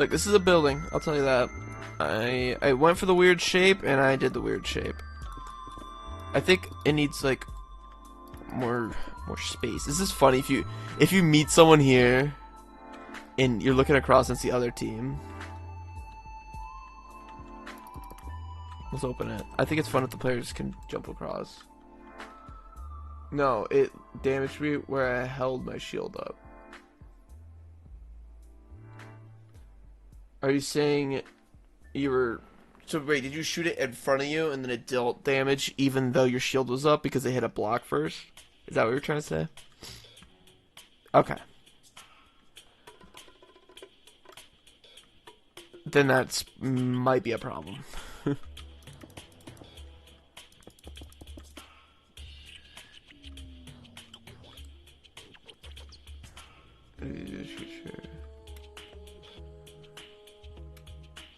S1: Look, this is a building. I'll tell you that. I went for the weird shape, and I did the weird shape. I think it needs like more space. This is funny if you meet someone here, and you're looking across and see the other team. Let's open it. I think it's fun if the players can jump across. No, it damaged me where I held my shield up. Are you saying you were... So wait, did you shoot it in front of you and then it dealt damage even though your shield was up because they hit a block first? Is that what you're trying to say? Okay. Then that's might be a problem.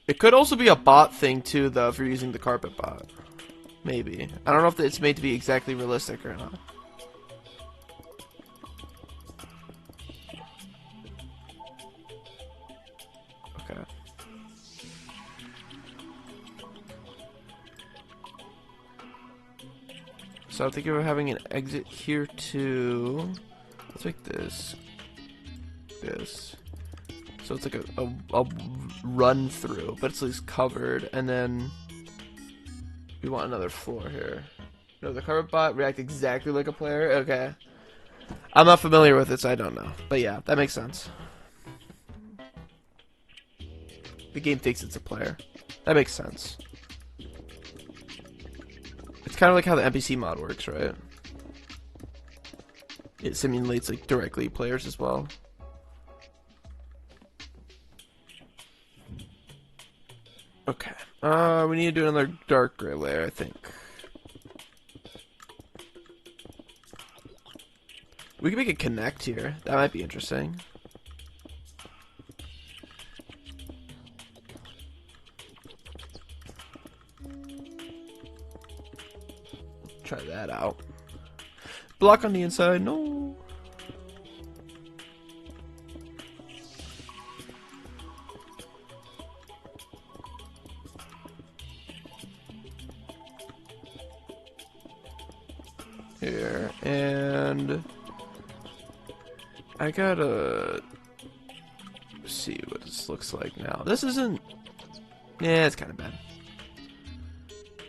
S1: It could also be a bot thing too, though, if you're using the carpet bot. Maybe. I don't know if it's made to be exactly realistic or not. Okay. So I'm thinking of having an exit here too. Let's make this. So it's like a run through, but it's at least covered, and then we want another floor here. No, the carpet bot react exactly like a player? Okay. I'm not familiar with it, so I don't know. But yeah, that makes sense. The game thinks it's a player. That makes sense. It's kind of like how the NPC mod works, right? It simulates like directly players as well. Okay. We need to do another dark gray layer, I think. We can make it connect here. That might be interesting. Try that out. Block on the inside. No. Here, and I gotta see what this looks like now. This isn't... Yeah, it's kind of bad.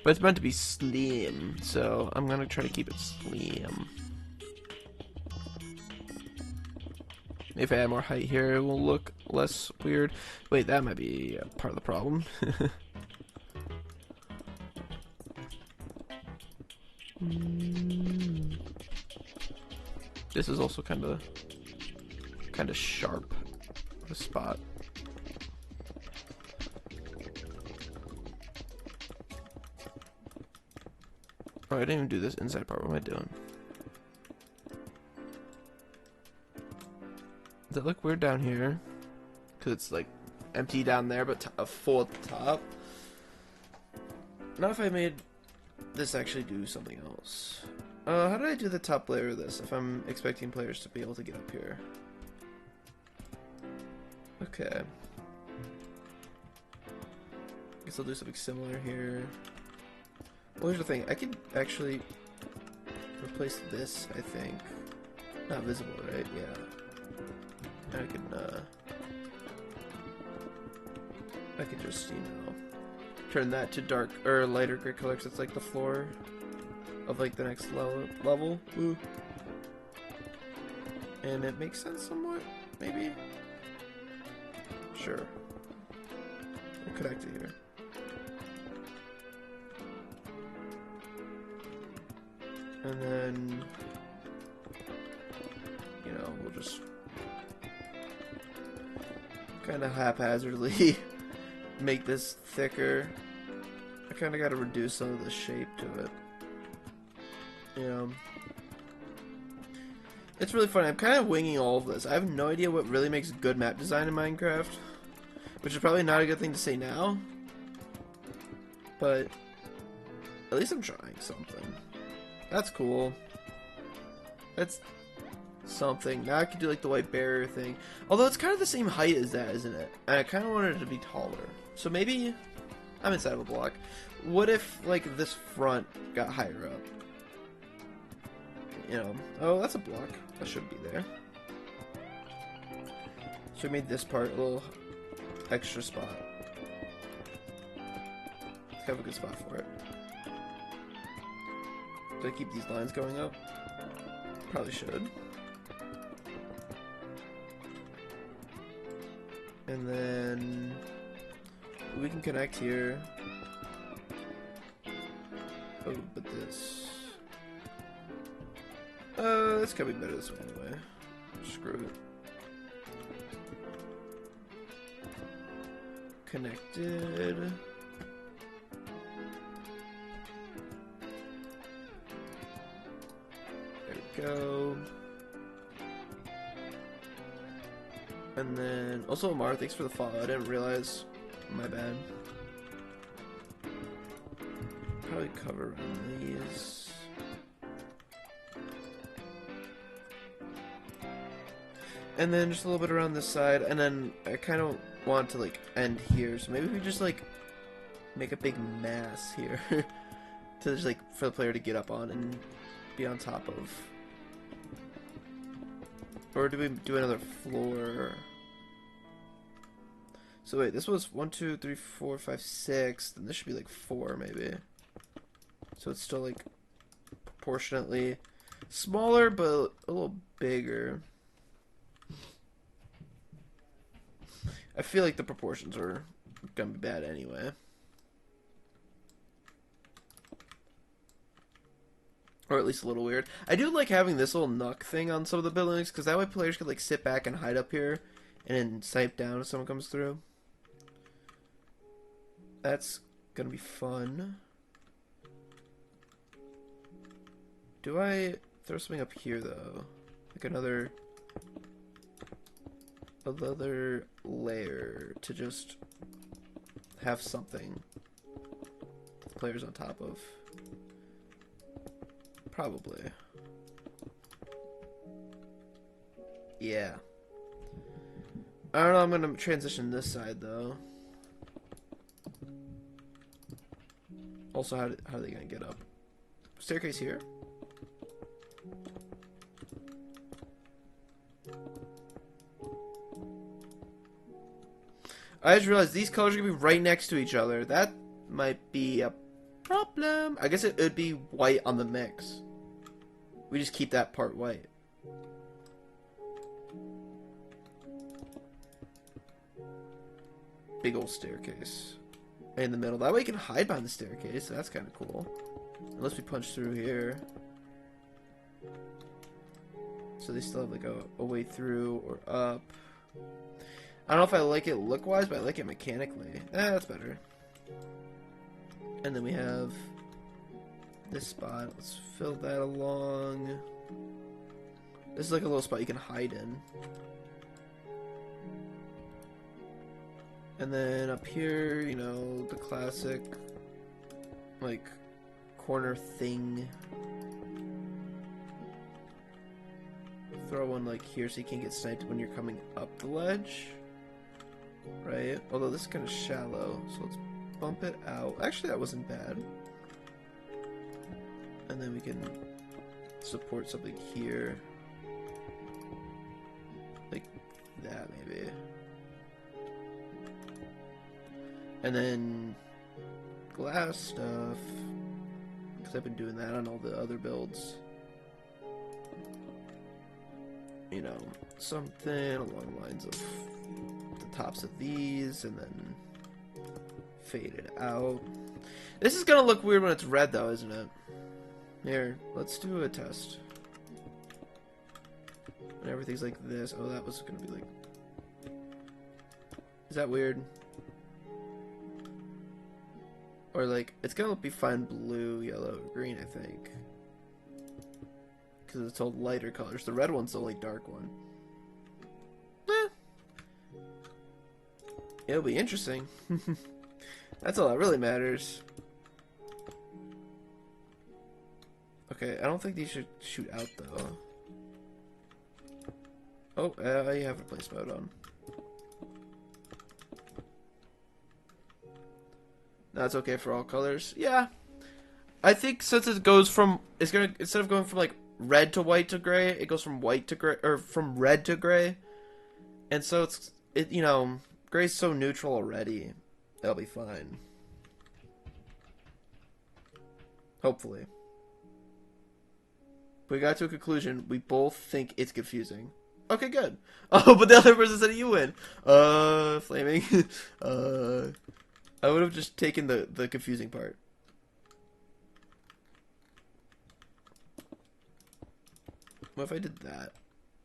S1: But it's meant to be slim, so I'm gonna try to keep it slim. If I add more height here, it will look less weird. Wait, that might be part of the problem. This is also kind of sharp of a spot. Oh, I didn't even do this inside part. What am I doing? Does it look weird down here? Because it's like empty down there, but full at the top. Not if I made this actually do something else. How did I do the top layer of this if I'm expecting players to be able to get up here? Okay. Guess I'll do something similar here. Well, here's the thing. I could actually replace this, I think. Not visible, right? Yeah. I could just, you know, turn that to dark or lighter gray color because it's like the floor of like the next level. Ooh. And it makes sense somewhat, maybe. Sure. We'll connect it here. And then, you know, we'll just kind of haphazardly make this thicker. I kind of got to reduce some of the shape to it. Yeah. It's really funny. I'm kind of winging all of this. I have no idea what really makes good map design in Minecraft, which is probably not a good thing to say now, but at least I'm trying something. That's cool. something. Now I can do like the white barrier thing. Although it's kind of the same height as that, isn't it? And I kind of wanted it to be taller. So maybe I'm inside of a block. What if like this front got higher up? You know, oh, that's a block. That should be there. So we made this part a little extra spot. Let's have a good spot for it. Do I keep these lines going up? Probably should. And then we can connect here. Oh, but this. It's gotta be better this way anyway. Screw it. Connected. There we go. And then also Amar, thanks for the follow. I didn't realize. My bad. Probably cover around these. And then just a little bit around this side, and then I kind of want to like end here, so maybe we just like make a big mass here to just like for the player to get up on and be on top of. Or do we do another floor? So wait, this was 1, 2, 3, 4, 5, 6. Then this should be like 4 maybe. So it's still like proportionately smaller, but a little bigger. I feel like the proportions are gonna be bad anyway. Or at least a little weird. I do like having this little nook thing on some of the buildings, because that way players could like sit back and hide up here and then snipe down if someone comes through. That's gonna be fun. Do I throw something up here though? Like another layer to just have something the players on top of. Probably. Yeah. I don't know, I'm gonna transition this side though. Also, how are they gonna get up? Staircase here? I just realized these colors are gonna be right next to each other. That might be a problem. I guess it would be white on the mix. We just keep that part white. Big old staircase in the middle. That way you can hide behind the staircase. So that's kind of cool. Unless we punch through here. So they still have like a way through or up. I don't know if I like it look-wise, but I like it mechanically. That's better. And then we have this spot. Let's fill that along. This is like a little spot you can hide in. And then up here, you know, the classic, like, corner thing. Throw one, like, here so you can't get sniped when you're coming up the ledge. Right? Although this is kind of shallow, so let's bump it out. Actually, that wasn't bad. And then we can support something here. Like that, maybe. And then glass stuff, because I've been doing that on all the other builds. You know, something along the lines of the tops of these, and then fade it out. This is gonna look weird when it's red though, isn't it? Here, let's do a test. And everything's like this. Oh, that was gonna be like... Is that weird? Or like, it's gonna be fine blue, yellow, green, I think. Because it's all lighter colors. The red one's the only dark one. It'll be interesting. That's all that really matters. Okay, I don't think these should shoot out though. Oh, I have replace mode on. That's okay for all colors. Yeah. I think since it goes from, it's gonna, instead of going from like red to white to gray, it goes from white to gray, or from red to gray. And so you know, gray's so neutral already. That'll be fine. Hopefully. We got to a conclusion. We both think it's confusing. Okay, good. Oh, but the other person said you win. Flaming. I would have just taken the confusing part. What if I did that?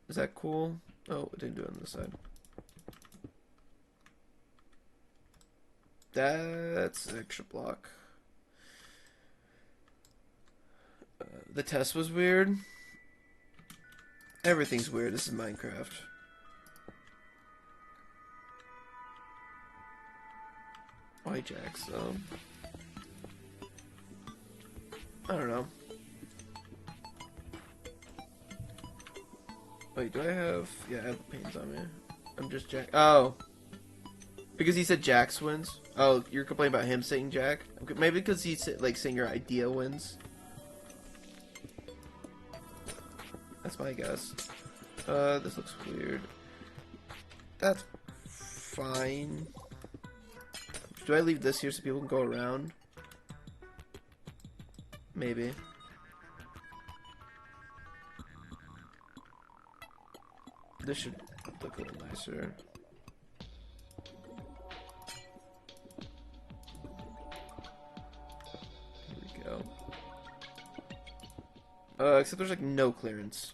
S1: Is that cool? Oh, it didn't do it on this side. That's an extra block. The test was weird. Everything's weird. This is Minecraft. White jacks, though. I don't know. Wait, do I have... Yeah, I have pains on me. I'm just Jack... Oh! Because he said Jax wins? Oh, you're complaining about him saying Jack? Maybe because he's, like, saying your idea wins? That's my guess. This looks weird. That's fine. Do I leave this here so people can go around? Maybe. This should look a little nicer. Here we go. Except there's like no clearance.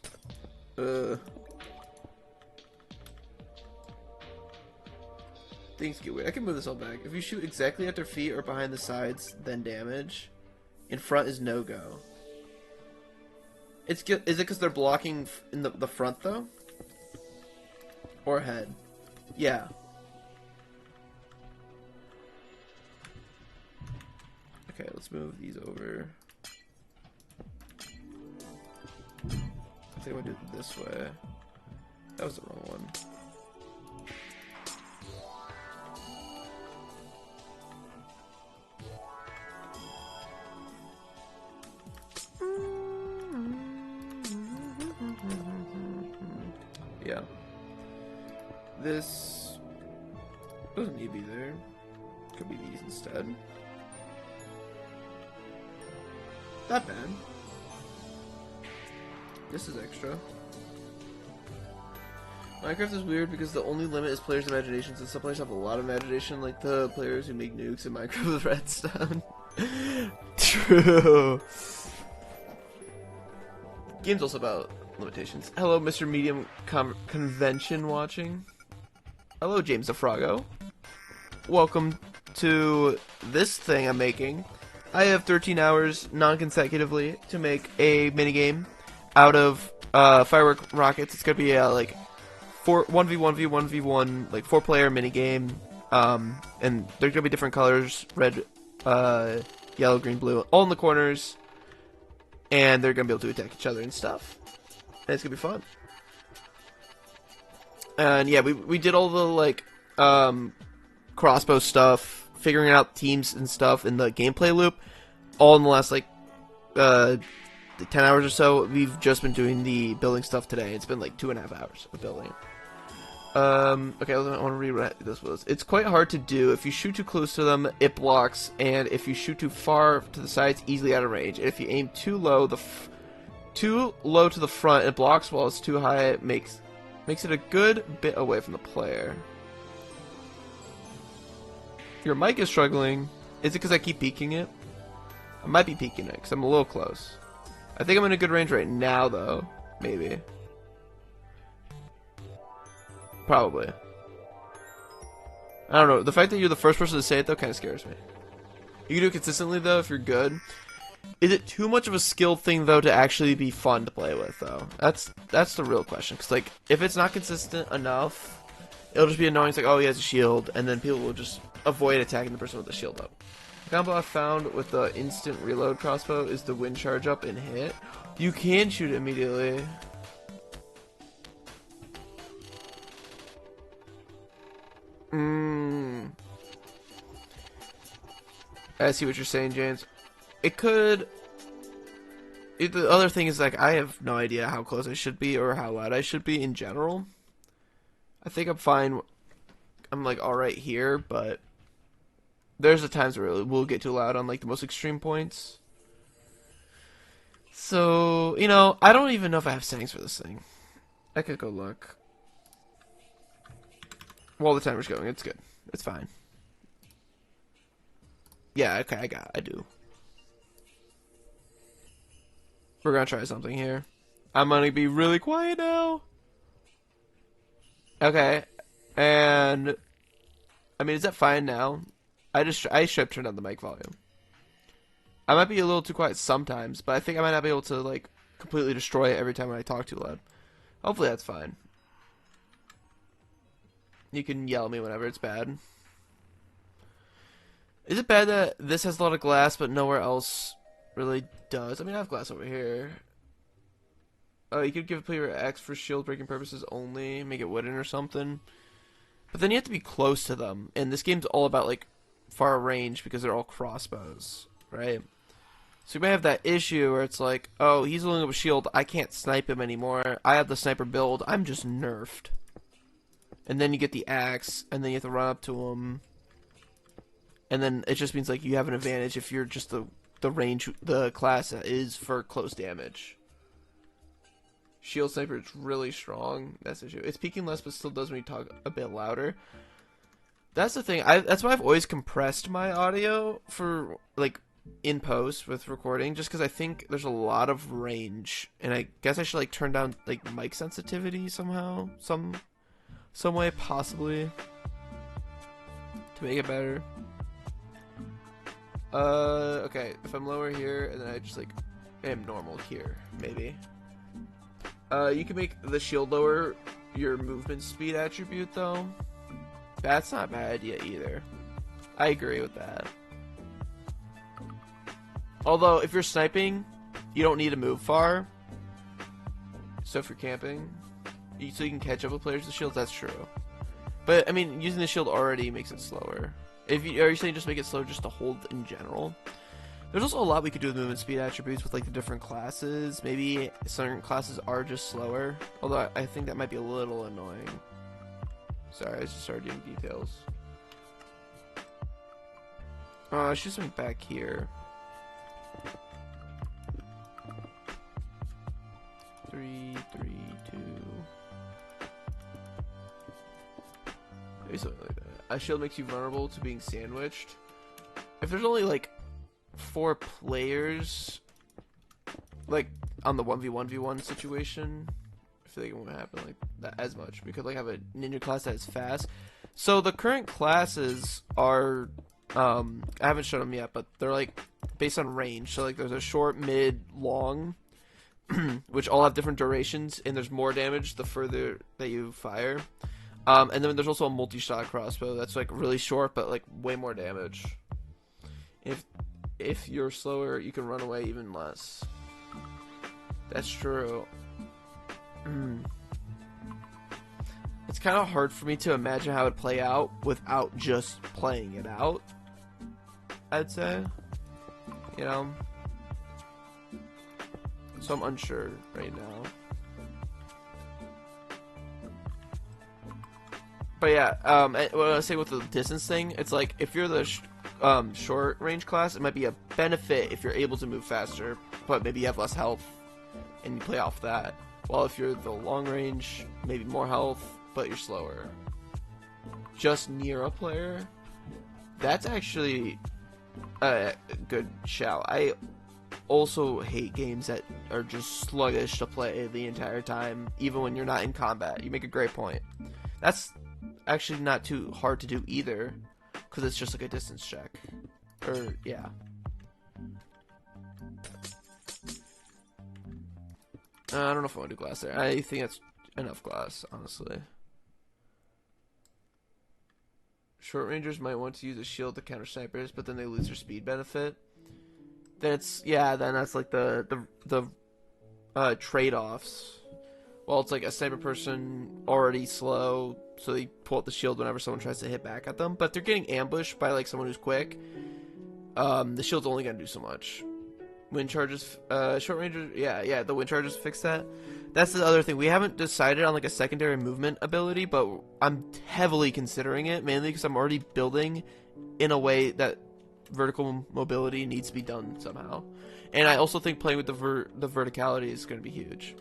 S1: Things get weird. I can move this all back. If you shoot exactly at their feet or behind the sides, then damage. In front is no-go. Is it because they're blocking in the front, though? Or head? Yeah. Okay, let's move these over. I think I'm gonna do it this way. That was the wrong one. Yeah. This doesn't need to be there. Could be these instead. Not bad. This is extra. Minecraft is weird because the only limit is players' imaginations, and some players have a lot of imagination, like the players who make nukes in Minecraft with redstone. True. Game's also about limitations. Hello, Mr. Medium Convention watching. Hello, James DeFrago. Welcome to this thing I'm making. I have 13 hours non-consecutively to make a minigame out of firework rockets. It's gonna be like 1v1v1v1, like 4-player minigame. And they're gonna be different colors: red, yellow, green, blue, all in the corners. And they're gonna be able to attack each other and stuff. And it's gonna be fun. And yeah, we did all the like crossbow stuff, figuring out teams and stuff in the gameplay loop, all in the last like 10 hours or so. We've just been doing the building stuff today. It's been like 2.5 hours of building. Okay, I want to read what this was. It's quite hard to do. If you shoot too close to them, it blocks, and if you shoot too far to the side, it's easily out of range. And if you aim too low, too low to the front, it blocks, while it's too high, it makes it a good bit away from the player. Your mic is struggling. Is it because I keep peeking it? I might be peeking it because I'm a little close. I think I'm in a good range right now, though. Maybe. Probably. I don't know. The fact that you're the first person to say it, though, kind of scares me. You can do it consistently, though, if you're good. Is it too much of a skilled thing, though, to actually be fun to play with, though? That's the real question. Because, like, if it's not consistent enough, it'll just be annoying. It's like, oh, he has a shield, and then people will just avoid attacking the person with the shield up. The combo I found with the instant reload crossbow is the wind charge up and hit. You can shoot it immediately. Mm, I see what you're saying, James. It could. The other thing is, like, I have no idea how close I should be or how loud I should be in general. I think I'm fine. I'm, like, alright here, but there's the times where it will get too loud on, like, the most extreme points. So, you know, I don't even know if I have settings for this thing. I could go look. While the timer's going, it's good. It's fine. Yeah, okay, I do. We're gonna try something here. I'm gonna be really quiet now. Okay. And I mean, is that fine now? I should have turned down the mic volume. I might be a little too quiet sometimes, but I think I might not be able to like completely destroy it every time when I talk too loud. Hopefully that's fine. You can yell at me whenever it's bad. Is it bad that this has a lot of glass but nowhere else really does? I mean, I have glass over here. Oh, you could give a player X for shield breaking purposes only, make it wooden or something. But then you have to be close to them, and this game's all about like far range because they're all crossbows, right? So you might have that issue where it's like, oh, he's holding up a shield, I can't snipe him anymore. I have the sniper build, I'm just nerfed. And then you get the axe, and then you have to run up to him. And then it just means like you have an advantage if you're just the range, the class that is for close damage. Shield sniper is really strong. That's the issue. It's peaking less, but still does when you talk a bit louder. That's the thing. That's why I've always compressed my audio for like in post with recording, just because I think there's a lot of range, and I guess I should like turn down like mic sensitivity somehow, some way possibly to make it better. Okay, if I'm lower here, and then I just, like, am normal here, maybe. You can make the shield lower your movement speed attribute, though. That's not a bad idea, either. I agree with that. Although, if you're sniping, you don't need to move far. So if you're camping, so you can catch up with players with shields, that's true. But, I mean, using the shield already makes it slower. Are you saying just make it slow just to hold in general? There's also a lot we could do with movement speed attributes with like the different classes. Maybe certain classes are just slower. Although I think that might be a little annoying. Sorry, I just started doing details. I should swing back here. 3, 3, 2. Maybe something like that. A shield makes you vulnerable to being sandwiched. If there's only like 4 players, like on the 1v1v1 situation, I feel like it won't happen like that as much. We could like have a ninja class that is fast. So the current classes are, I haven't shown them yet, but they're like based on range. So like there's a short, mid, long, which all have different durations, and there's more damage the further that you fire. And then there's also a multi-shot crossbow that's like really short but like way more damage. If you're slower, you can run away even less. That's true. It's kind of hard for me to imagine how it would play out without just playing it out, I'd say. You know? So I'm unsure right now. But yeah, what I say with the distance thing, it's like if you're the short range class, it might be a benefit if you're able to move faster, but maybe you have less health, and you play off that. While if you're the long range, maybe more health, but you're slower. Just near a player, that's actually a good shout. I also hate games that are just sluggish to play the entire time, even when you're not in combat. You make a great point. That's actually not too hard to do either, because it's just like a distance check. Or, yeah. I don't know if I want to do glass there. I think that's enough glass, honestly. Short rangers might want to use a shield to counter snipers, but then they lose their speed benefit. Then it's, yeah, then that's like the trade-offs. Well, it's like a sniper person already slow, so they pull out the shield whenever someone tries to hit back at them. But if they're getting ambushed by like someone who's quick, the shield's only gonna do so much. Wind charges, short range, yeah, the wind charges fix that. That's the other thing. We haven't decided on like a secondary movement ability, but I'm heavily considering it, mainly because I'm already building in a way that vertical mobility needs to be done somehow. And I also think playing with the verticality is going to be huge.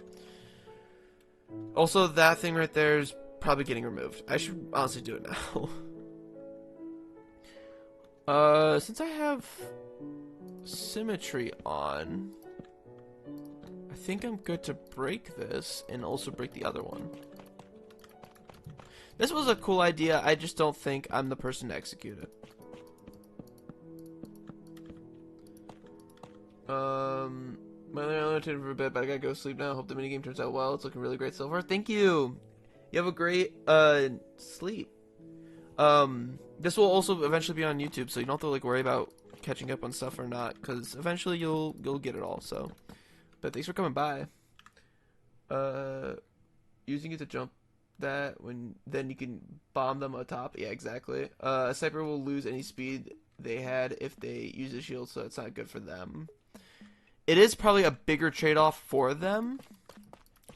S1: Also, that thing right there is probably getting removed. I should honestly do it now. Since I have symmetry on, I think I'm good to break this and also break the other one. This was a cool idea, I just don't think I'm the person to execute it. My only for a bit, but I gotta go sleep now. Hope the minigame turns out well. It's looking really great so far. Thank you! You have a great, sleep. This will also eventually be on YouTube, so you don't have to, like, worry about catching up on stuff or not, because eventually you'll get it all, so. But thanks for coming by. Using it to jump that, then you can bomb them atop. Yeah, exactly. A sniper will lose any speed they had if they use a shield, so it's not good for them. It is probably a bigger trade-off for them,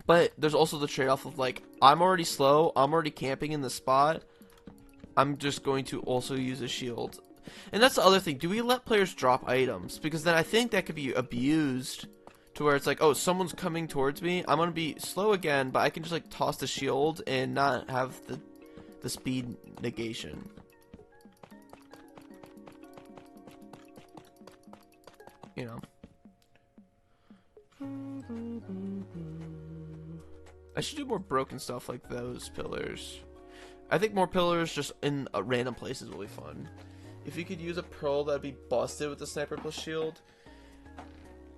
S1: but there's also the trade-off of, like, I'm already slow, I'm already camping in the spot, I'm just going to also use a shield. And that's the other thing, do we let players drop items? Because then I think that could be abused to where it's like, oh, someone's coming towards me, I'm going to be slow again, but I can just, like, toss the shield and not have the speed negation. You know. I should do more broken stuff like those pillars. I think more pillars just in random places will be fun. If you could use a pearl, that'd be busted with the sniper plus shield.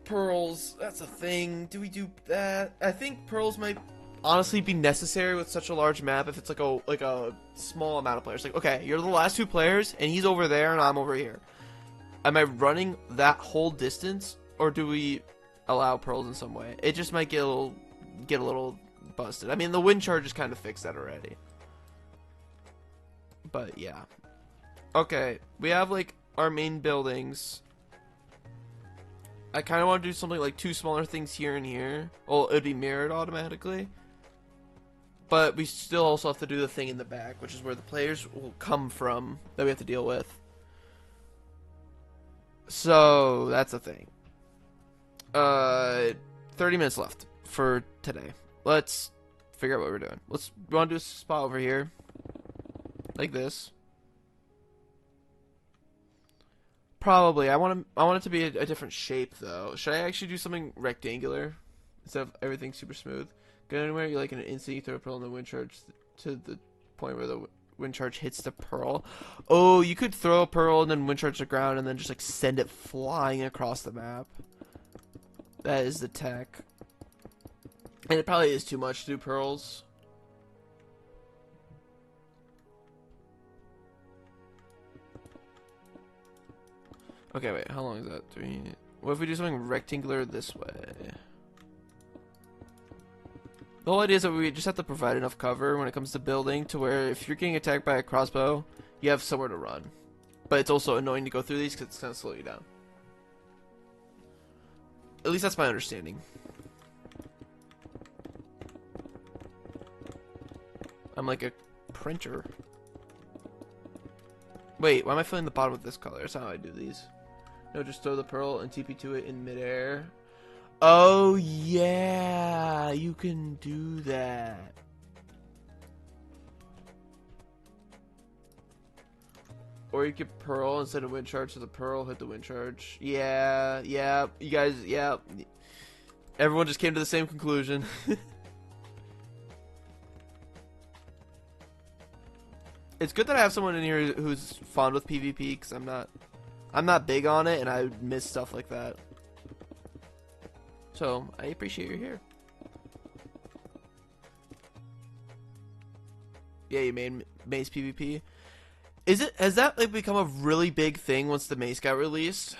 S1: Pearls, that's a thing. Do we do that? I think pearls might honestly be necessary with such a large map if it's like a small amount of players. Like, okay, you're the last two players, and he's over there, and I'm over here. Am I running that whole distance, or do we allow pearls in some way? It just might get a little busted. I mean, the wind charges kind of fixed that already. But yeah. Okay, we have like our main buildings. I kind of want to do something like two smaller things here and here. Well, it would be mirrored automatically. But we still also have to do the thing in the back, which is where the players will come from that we have to deal with. So, that's the thing. 30 minutes left for today. Let's figure out what we're doing. We want to do a spot over here. Like this. Probably. I want it to be a different shape, though. Should I actually do something rectangular instead of everything super smooth? Go anywhere, you like an instant, you throw a pearl in the wind charge to the point where the wind charge hits the pearl. Oh, you could throw a pearl and then wind charge the ground and then just like send it flying across the map. That is the tech. And it probably is too much to do pearls. Okay, wait, how long is that? 3. What if we do something rectangular this way? The whole idea is that we just have to provide enough cover when it comes to building to where if you're getting attacked by a crossbow, you have somewhere to run. But it's also annoying to go through these because it's going to slow you down. At least that's my understanding. I'm like a printer. Wait, why am I filling the bottom with this color? That's not how I do these. No, just throw the pearl and TP to it in midair. Oh, yeah. You can do that. Or you could pearl instead of wind charge, so the pearl hit the wind charge. Yeah, yeah. You guys, yeah. Everyone just came to the same conclusion. It's good that I have someone in here who's fond with PvP, because I'm not big on it, and I miss stuff like that. So, I appreciate you're here. Yeah, you made Mace PvP. Has that like become a really big thing once the Mace got released?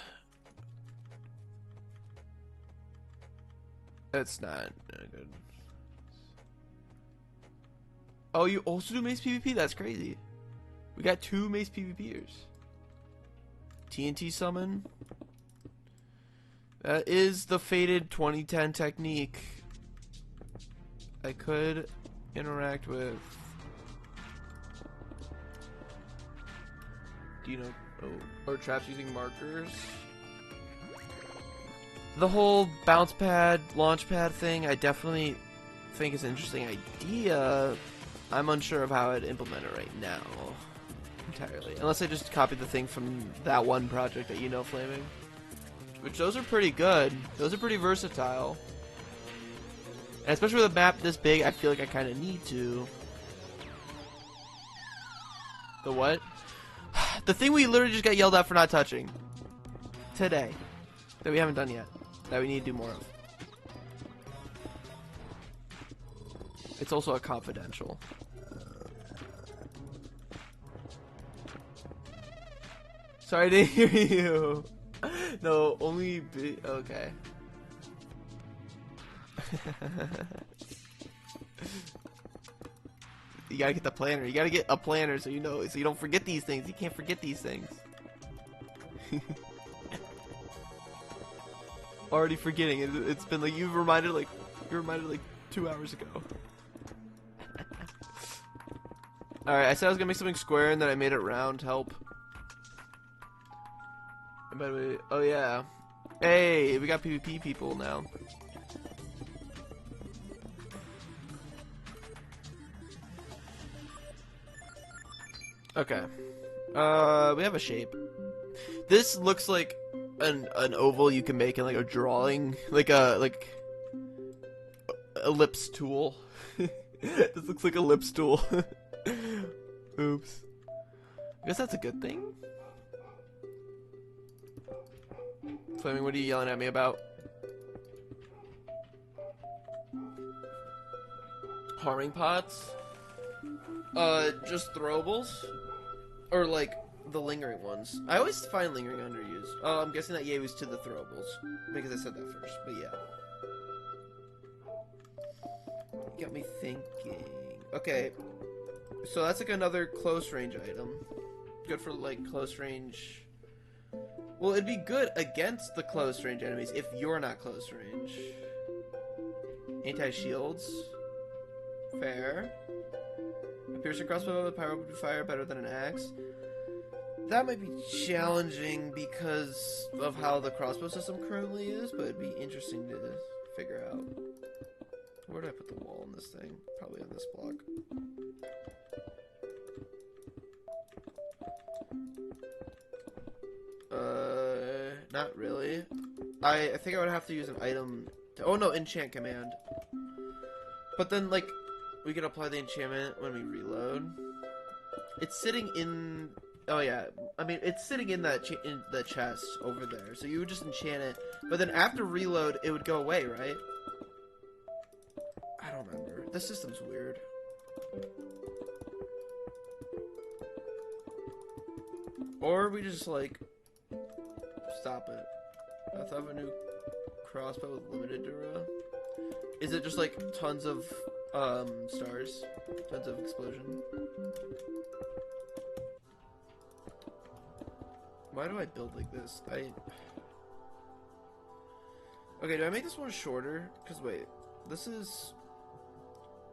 S1: That's not good. Oh, you also do mace PvP? That's crazy. We got 2 mace PvPers. TNT summon. That is the fated 2010 technique. I could interact with. Do you know? Oh, or traps using markers. The whole bounce pad, launch pad thing, I definitely think is an interesting idea. I'm unsure of how I'd implement it right now. Entirely. Unless I just copied the thing from that one project that you know, Flaming. Which, those are pretty good. Those are pretty versatile. And especially with a map this big, I feel like I kind of need to. The what? The thing we literally just got yelled at for not touching. Today. That we haven't done yet. That we need to do more of. It's also a confidential. Sorry, I didn't hear you. No, only okay. You gotta get the planner. You gotta get a planner so you know, so you don't forget these things. You can't forget these things. Already forgetting. It's been like you're reminded like 2 hours ago. All right, I said I was gonna make something square and then I made it round. Help. And by the way, oh yeah, hey, we got PvP people now. Okay. We have a shape. This looks like an oval you can make in like a drawing, like ellipse tool. This looks like a ellipse tool. Oops. I guess that's a good thing. Fleming, what are you yelling at me about? Harming pots? Just throwables? Or like the lingering ones. I always find lingering underused. Oh, I'm guessing that yay was to the throwables. Because I said that first, but yeah. Got me thinking. Okay. So that's like another close range item. Good for like close range. Well, it'd be good against the close range enemies if you're not close range. Anti-shields. Fair. A piercing crossbow with pyro would fire better than an axe. That might be challenging because of how the crossbow system currently is, but it'd be interesting to figure out. Where did I put the wall on this thing? Probably on this block. Not really. I think I would have to use an item to, oh no, enchant command. But then, like, we can apply the enchantment when we reload. It's sitting in, oh yeah, I mean, it's sitting in the chest over there. So you would just enchant it, but then after reload, it would go away, right? I don't remember. This system's weird. Or we just, like, stop it. I have a new crossbow with limited dura. Is it just like tons of stars? Tons of explosion? Why do I build like this? Okay, do I make this one shorter? Because wait, this is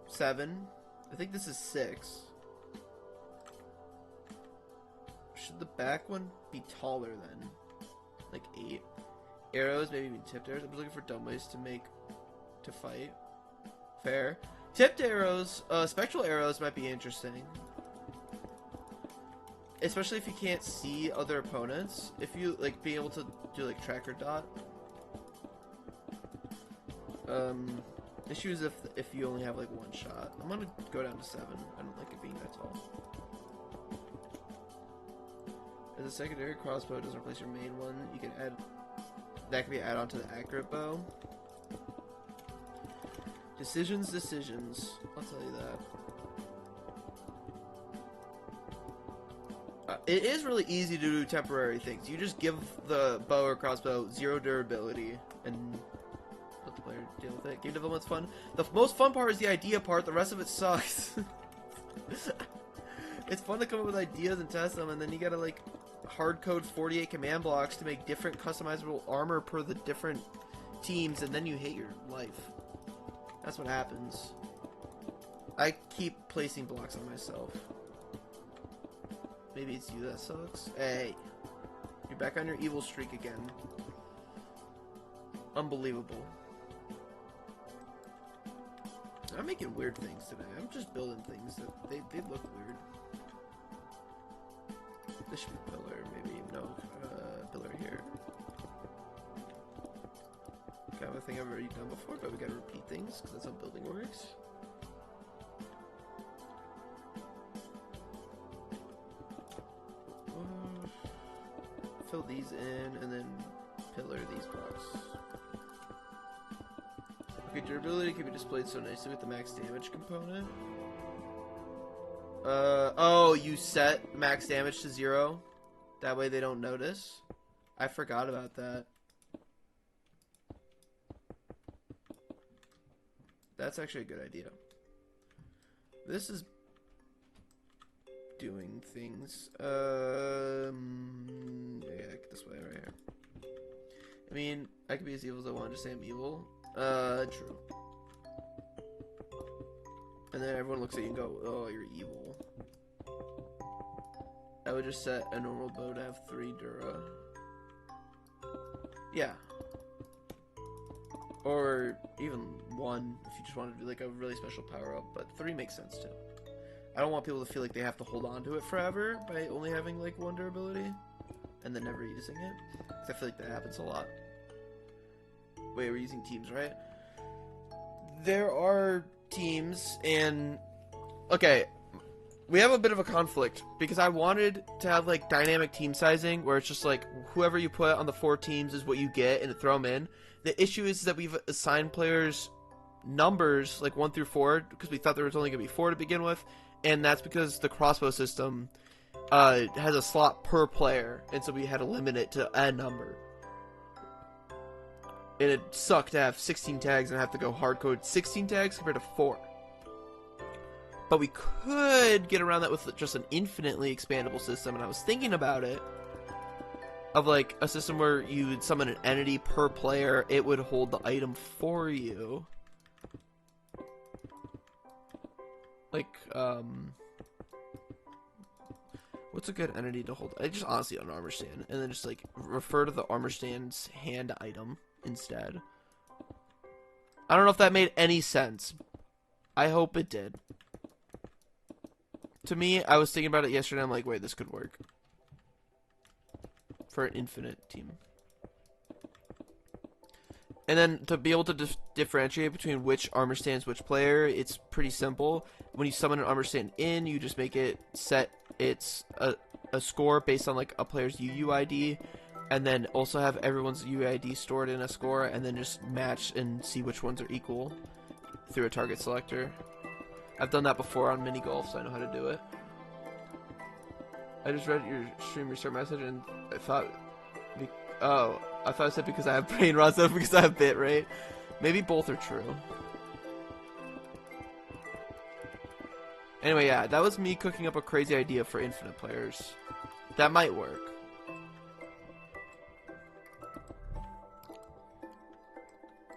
S1: 7. I think this is 6. Should the back one be taller then? Like 8. Arrows, maybe even tipped arrows. I'm looking for dumb ways to fight. Fair. Tipped arrows, spectral arrows might be interesting. Especially if you can't see other opponents. If you, like, be able to do, like, tracker dot. Issue is if you only have, like, 1 shot. I'm gonna go down to 7. I don't like it being that tall. As a secondary crossbow doesn't replace your main one, you can add, that can be added on to the accurate bow. Decisions. I'll tell you that. It is really easy to do temporary things. You just give the bow or crossbow 0 durability and let the player deal with it. Game development's fun. The most fun part is the idea part. The rest of it sucks. It's fun to come up with ideas and test them, and then you gotta like hard code 48 command blocks to make different customizable armor per the different teams, and then you hate your life. That's what happens. I keep placing blocks on myself. Maybe it's you that sucks. Hey, you're back on your evil streak again. Unbelievable. I'm making weird things today. I'm just building things that they look weird. This should be pillar, maybe. No, pillar here. Kind of a thing I've already done before, but we gotta repeat things because that's how building works. Fill these in and then pillar these blocks. Okay, durability can be displayed so nicely with the max damage component. Oh, you set max damage to 0? That way they don't notice? I forgot about that. That's actually a good idea. This is doing things. Yeah, this way right here. I mean, I could be as evil as I want to say I'm evil. True. And then everyone looks at you and go, oh, you're evil. I would just set a normal bow to have 3 Dura. Yeah. Or even 1 if you just wanted to do like a really special power up, but 3 makes sense too. I don't want people to feel like they have to hold on to it forever by only having like 1 durability and then never using it. Because I feel like that happens a lot. Wait, we're using teams, right? There are teams, and okay, we have a bit of a conflict because I wanted to have like dynamic team sizing where it's just like whoever you put on the 4 teams is what you get and throw them in. The issue is that we've assigned players numbers like 1 through 4 because we thought there was only going to be 4 to begin with, and that's because the crossbow system has a slot per player, and so we had to limit it to a number. And it sucked to have 16 tags and have to go hard code 16 tags compared to 4. But we could get around that with just an infinitely expandable system, and I was thinking about it. Of like a system where you would summon an entity per player, it would hold the item for you. Like, what's a good entity to hold? I just honestly on armor stand, and then just like refer to the armor stand's hand item instead. I don't know if that made any sense. I hope it did. To me, I was thinking about it yesterday. I'm like, wait, this could work for an infinite team. And then to be able to differentiate between which armor stands which player, it's pretty simple. When you summon an armor stand in, you just make it set its a score based on like a player's UUID, and then also have everyone's UUID stored in a score, and then just match and see which ones are equal through a target selector. I've done that before on mini golf, so I know how to do it. I just read your stream restart message and I thought, oh, I thought I said because I have brain rot, so because I have bit rate. Maybe both are true. Anyway, yeah, that was me cooking up a crazy idea for infinite players. That might work.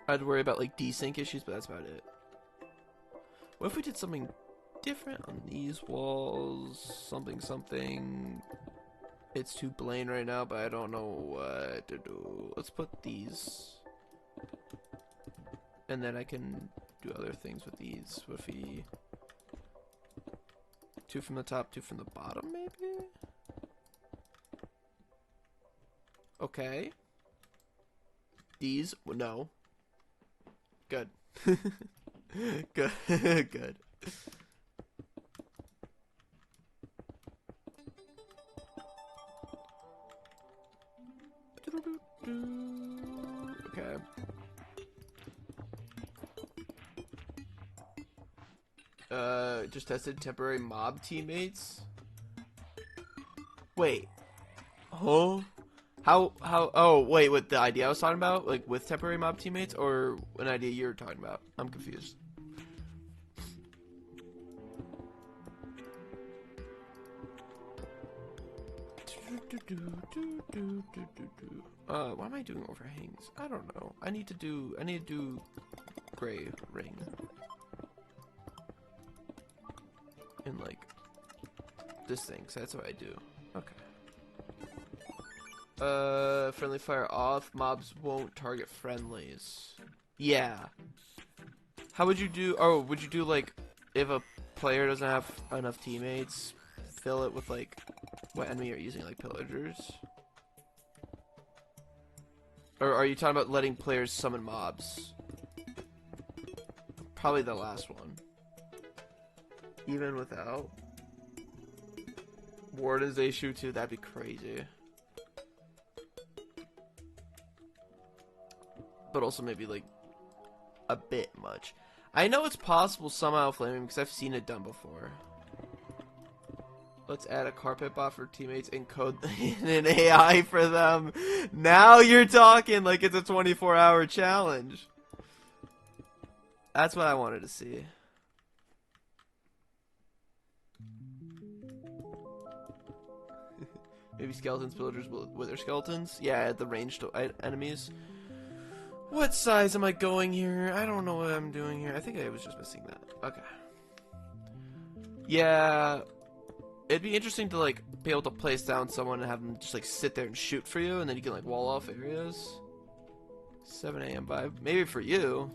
S1: I'd worry about like desync issues, but that's about it. What if we did something different on these walls? Something. It's too plain right now, but I don't know what to do. Let's put these. And then I can do other things with these. What if we... 2 from the top, 2 from the bottom, maybe? Okay. These? No. Good. Good. Good. Okay. Just tested temporary mob teammates. Wait. Huh? How, oh, wait, what, the idea I was talking about? Like, with temporary mob teammates, or an idea you're talking about? I'm confused. Why am I doing overhangs? I don't know. I need to do gray ring. In like this thing, so that's what I do. Okay. Friendly fire off. Mobs won't target friendlies. Yeah. How would you do? Oh, would you do like if a player doesn't have enough teammates, fill it with like what enemy are you using, like pillagers? Or are you talking about letting players summon mobs? Probably the last one. Even without Wardens they shoot too, that'd be crazy. But also maybe like a bit much. I know it's possible somehow, Flaming, because I've seen it done before. Let's add a carpet bot for teammates and code an AI for them. Now you're talking like it's a 24-hour challenge. That's what I wanted to see. Maybe skeletons, pillagers with their skeletons. Yeah, the ranged enemies. What size am I going here? I don't know what I'm doing here. I think I was just missing that. Okay. Yeah. It'd be interesting to like be able to place down someone and have them just like sit there and shoot for you, and then you can like wall off areas. 7 a.m. vibe. Maybe for you.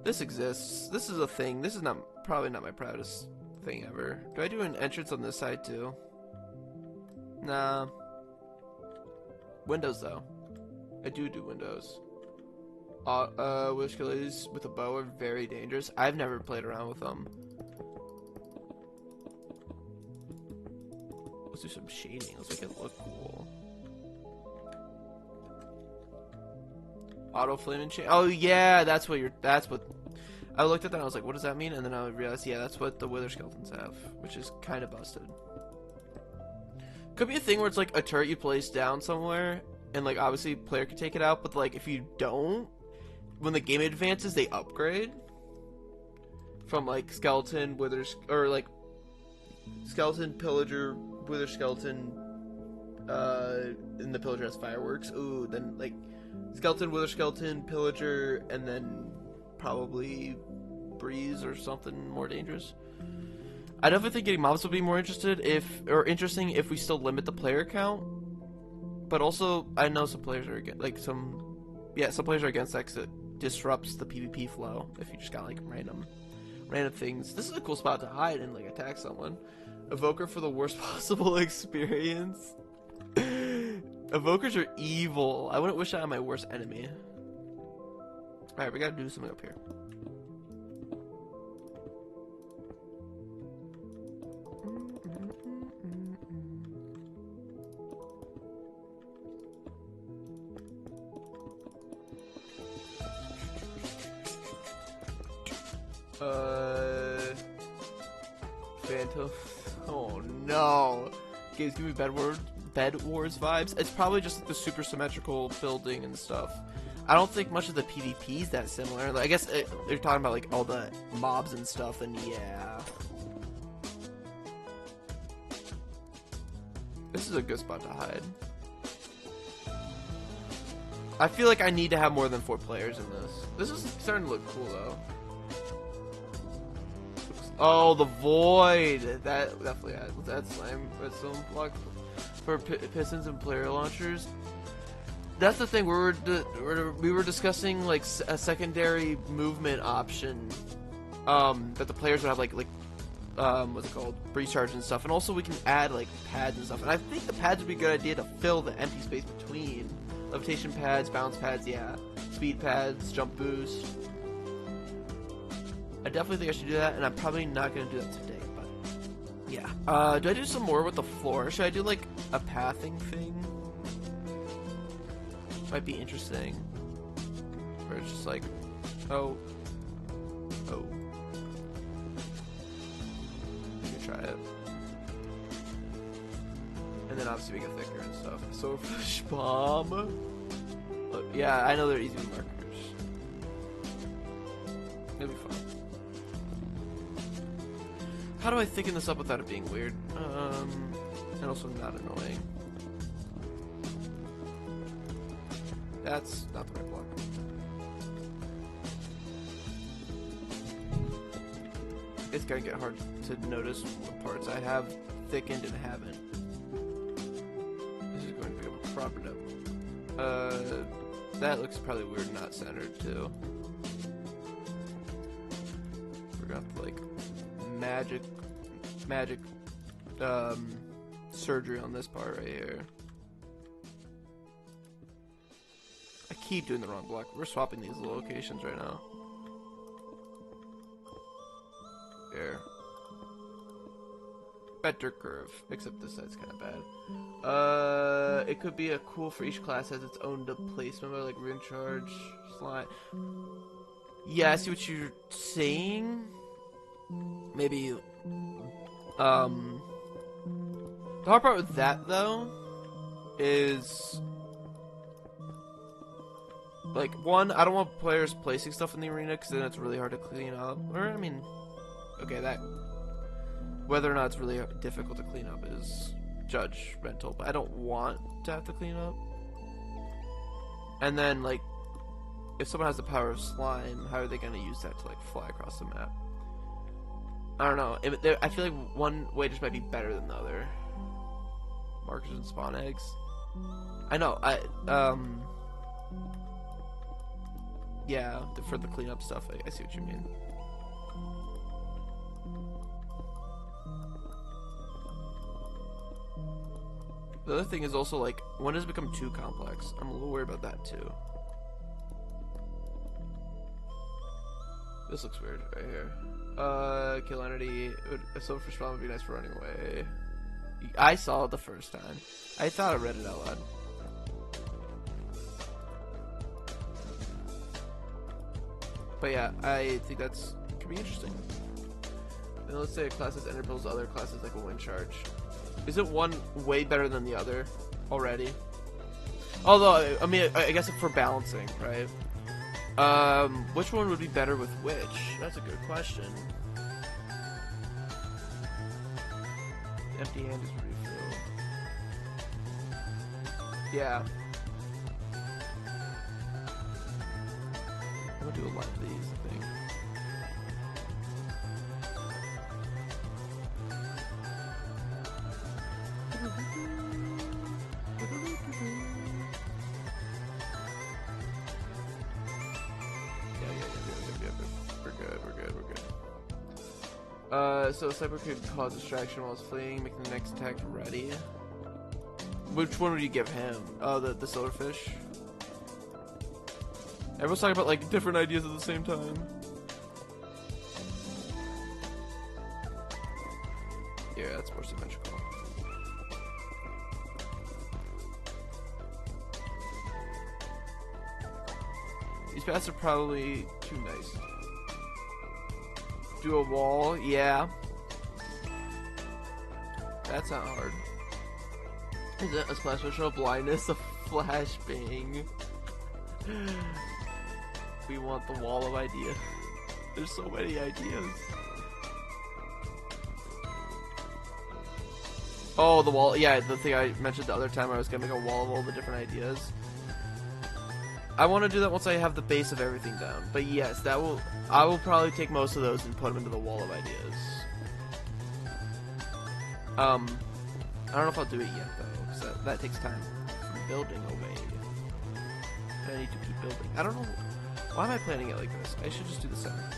S1: This exists. This is a thing. This is probably not my proudest thing ever. Do I do an entrance on this side too? Nah. Windows though. I do windows. Wish killers with a bow are very dangerous. I've never played around with them. Let's do some shading. Let's make it look cool. Auto flame and shade. Oh yeah, that's what I looked at that and I was like, what does that mean? And then I realized, yeah, that's what the wither skeletons have, which is kind of busted. Could be a thing where it's like a turret you place down somewhere, and like obviously player could take it out, but like if you don't, when the game advances, they upgrade from like skeleton, withers, or like skeleton, pillager, wither skeleton, and the pillager has fireworks. Ooh, then like skeleton, wither skeleton, pillager, and then probably breeze or something more dangerous. I definitely think getting mobs would be more interesting if we still limit the player count. But also, I know some players are against, some players are against that because it disrupts the PvP flow if you just got like random things. This is a cool spot to hide and like attack someone. Evoker for the worst possible experience. Evokers are evil. I wouldn't wish that on my worst enemy. Alright, we gotta do something up here. Phantom. Oh no. Games give me Bed Wars vibes. It's probably just the super symmetrical building and stuff. I don't think much of the PvP is that similar. Like, I guess they're talking about like all the mobs and stuff, and yeah. This is a good spot to hide. I feel like I need to have more than 4 players in this. This is starting to look cool though. Oh, the void! That definitely had that slime redstone block for pistons and player launchers. That's the thing. We were discussing like a secondary movement option that the players would have like what's it called, breeze charge and stuff, and also we can add like pads and stuff. And I think the pads would be a good idea to fill the empty space between levitation pads, bounce pads, yeah, speed pads, jump boost. I definitely think I should do that, and I'm probably not going to do that today, but yeah. Do I do some more with the floor? Should I do like a pathing thing? Might be interesting. Where it's just like, oh. You can try it. And then obviously make it thicker and stuff. So fish bomb. Look, yeah, I know they're easy markers. It'll be fun. How do I thicken this up without it being weird? And also not annoying. That's not the right block. It's gonna get hard to notice what parts I have thickened and haven't. This is going to be propped up. That looks probably weird not centered too. We're gonna have to like magic surgery on this part right here. I keep doing the wrong block. We're swapping these locations right now. There. Better curve, except this side's kind of bad. It could be a cool for each class has its own placement, like rune charge, slide. Yeah, I see what you're saying. Maybe, the hard part with that though is like one, I don't want players placing stuff in the arena because then it's really hard to clean up. Or I mean, okay, that whether or not it's really difficult to clean up is judgmental, but I don't want to have to clean up. And then like, if someone has the power of slime, how are they going to use that to like fly across the map? I don't know. I feel like one way just might be better than the other. Markers and spawn eggs. I know. Yeah, for the cleanup stuff, I see what you mean. The other thing is also like, when does it become too complex? I'm a little worried about that too. This looks weird right here. Kill entity. A silver spawn would be nice for running away. I saw it the first time. I thought I read it out loud. But yeah, I think that's could be interesting. And let's say a class has ender pearls, the other class is like a wind charge. Isn't one way better than the other already? Although, I mean, I guess for balancing, right? Which one would be better with which? That's a good question. Empty hand is refill. Yeah. I'm gonna do a lot of these, I think. So a sniper could cause distraction while it's fleeing, making the next attack ready. Which one would you give him? Oh, the silverfish? Everyone's talking about like different ideas at the same time. Yeah, that's more symmetrical. These paths are probably too nice. Do a wall, yeah. That's not hard. Is it a splash of blindness, a flashbang? We want the wall of ideas. There's so many ideas. Oh, the wall. Yeah, the thing I mentioned the other time, I was gonna make a wall of all the different ideas. I want to do that once I have the base of everything down. But yes, that will. I will probably take most of those and put them into the wall of ideas. I don't know if I'll do it yet though, because that takes time. From building away. I need to keep building. I don't know. Why am I planning it like this? I should just do the center.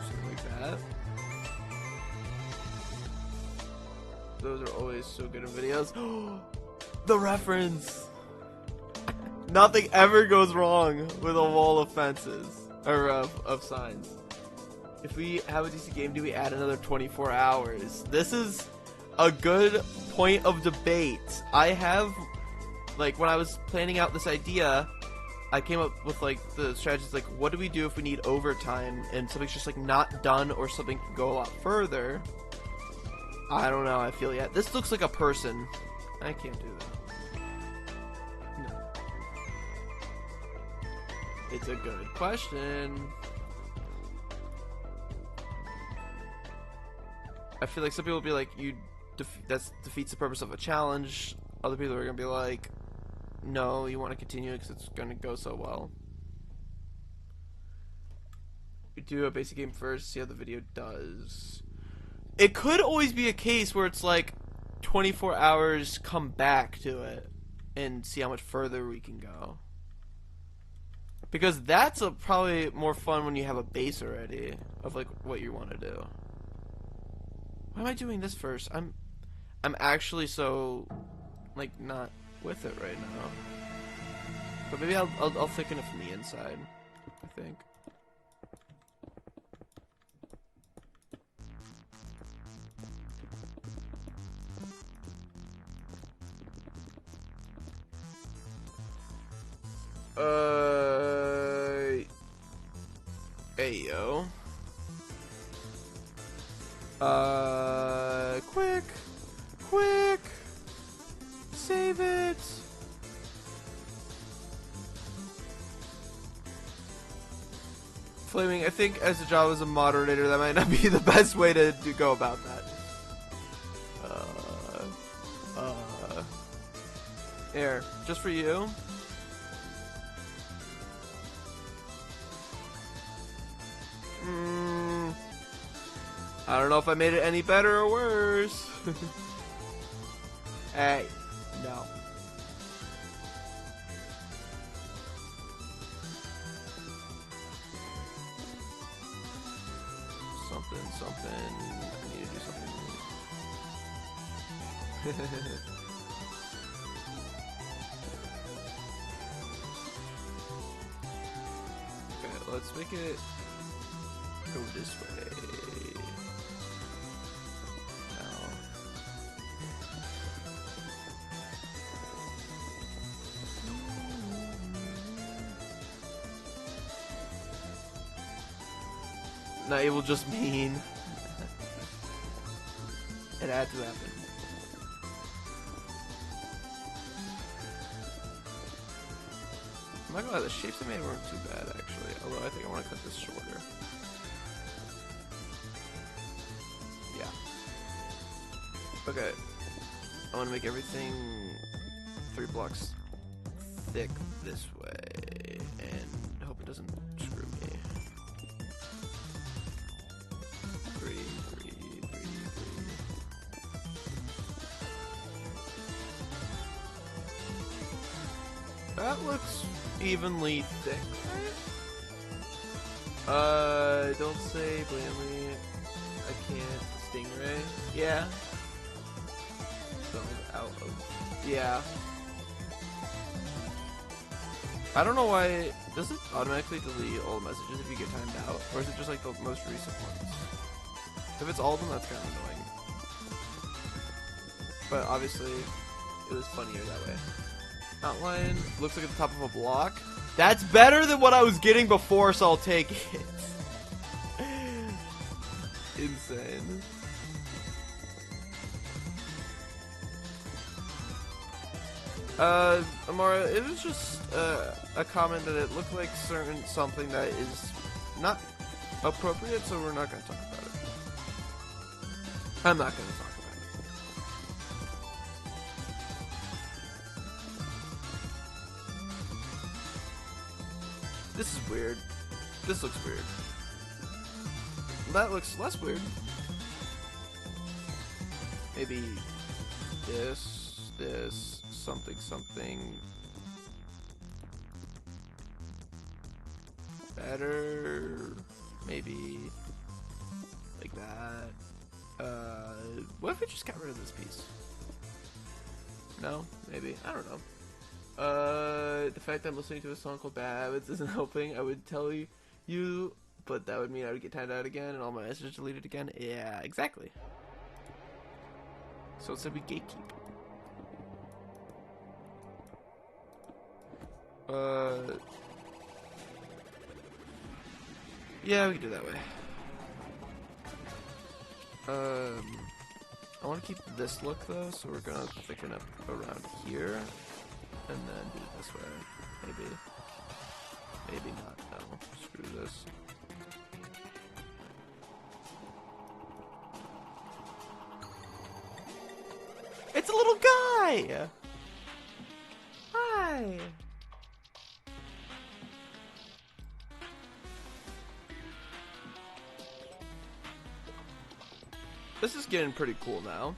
S1: Something like that. Those are always so good in videos. The reference! Nothing ever goes wrong with a wall of fences. Or of signs. If we have a DC game, do we add another 24 hours? This is a good point of debate. I have, like, when I was planning out this idea, I came up with, like, the strategies, like, what do we do if we need overtime and something's just, like, not done or something can go a lot further? I don't know, I feel yet. This looks like a person. I can't do that. No. It's a good question. I feel like some people will be like, that defeats the purpose of a challenge. Other people are gonna be like, no, you want to continue because it's gonna go so well. We do a basic game first, see how the video does. It could always be a case where it's like 24 hours, come back to it and see how much further we can go. Because that's probably more fun when you have a base already of like what you want to do. Why am I doing this first? I'm actually so like not with it right now. But maybe I'll thicken it from the inside, I think. Hey yo. Quick, save it. Flaming, I think as a job as a moderator, that might not be the best way to go about that. Here, just for you. I don't know if I made it any better or worse. Hey, no. Something. I need to do something. Okay, let's make it go this way. Now it will just mean it had to happen. I'm not gonna lie, the shapes I made weren't too bad actually, although I think I want to cut this shorter. Yeah. Okay. I want to make everything 3 blocks thick this way, and hope it doesn't screw me. 3. That looks evenly thick, right? Don't say blandly. I can't. Stingray. Yeah. Out of. Yeah. I don't know why. Does it automatically delete all the messages if you get timed out? Or is it just like the most recent ones? If it's all of them, that's kind of annoying. But obviously, it was funnier that way. Outline looks like at the top of a block. That's better than what I was getting before, so I'll take it. Insane. Amara, it was just a comment that it looked like something that is not appropriate, so we're not going to talk about it. I'm not going to talk about it. This is weird. This looks weird. That looks less weird. Maybe this, something better. Maybe like that. What if we just got rid of this piece? No? Maybe. I don't know. The fact that I'm listening to a song called Bad Habits isn't helping. I would tell you, but that would mean I would get timed out again and all my messages deleted again. Yeah, exactly. So instead we gatekeep. Yeah, we can do it that way. I want to keep this look though, so we're gonna thicken up around here. And then do it this way. Maybe not. No. Screw this. It's a little guy! Hi! This is getting pretty cool now.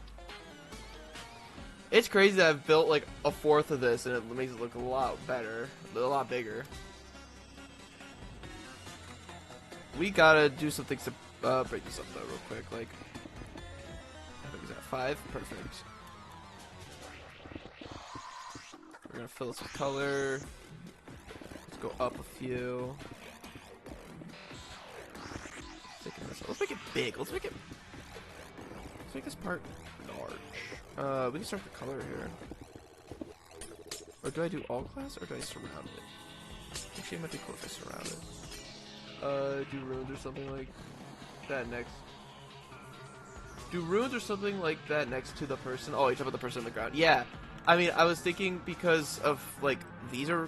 S1: It's crazy that I've built like a fourth of this and it makes it look a lot better, a lot bigger. We gotta do something to break this up though real quick. Like, what is that, 5? Perfect. We're gonna fill this with color. Let's go up a few. Let's make it big. Let's make this part large. We can start the color here. Or do I do all glass or do I surround it? Actually, it might be cool if I surround it. Do runes or something like that next. Do runes or something like that next to the person? Oh, you're talking about the person on the ground. Yeah. I mean, I was thinking because of, like, these are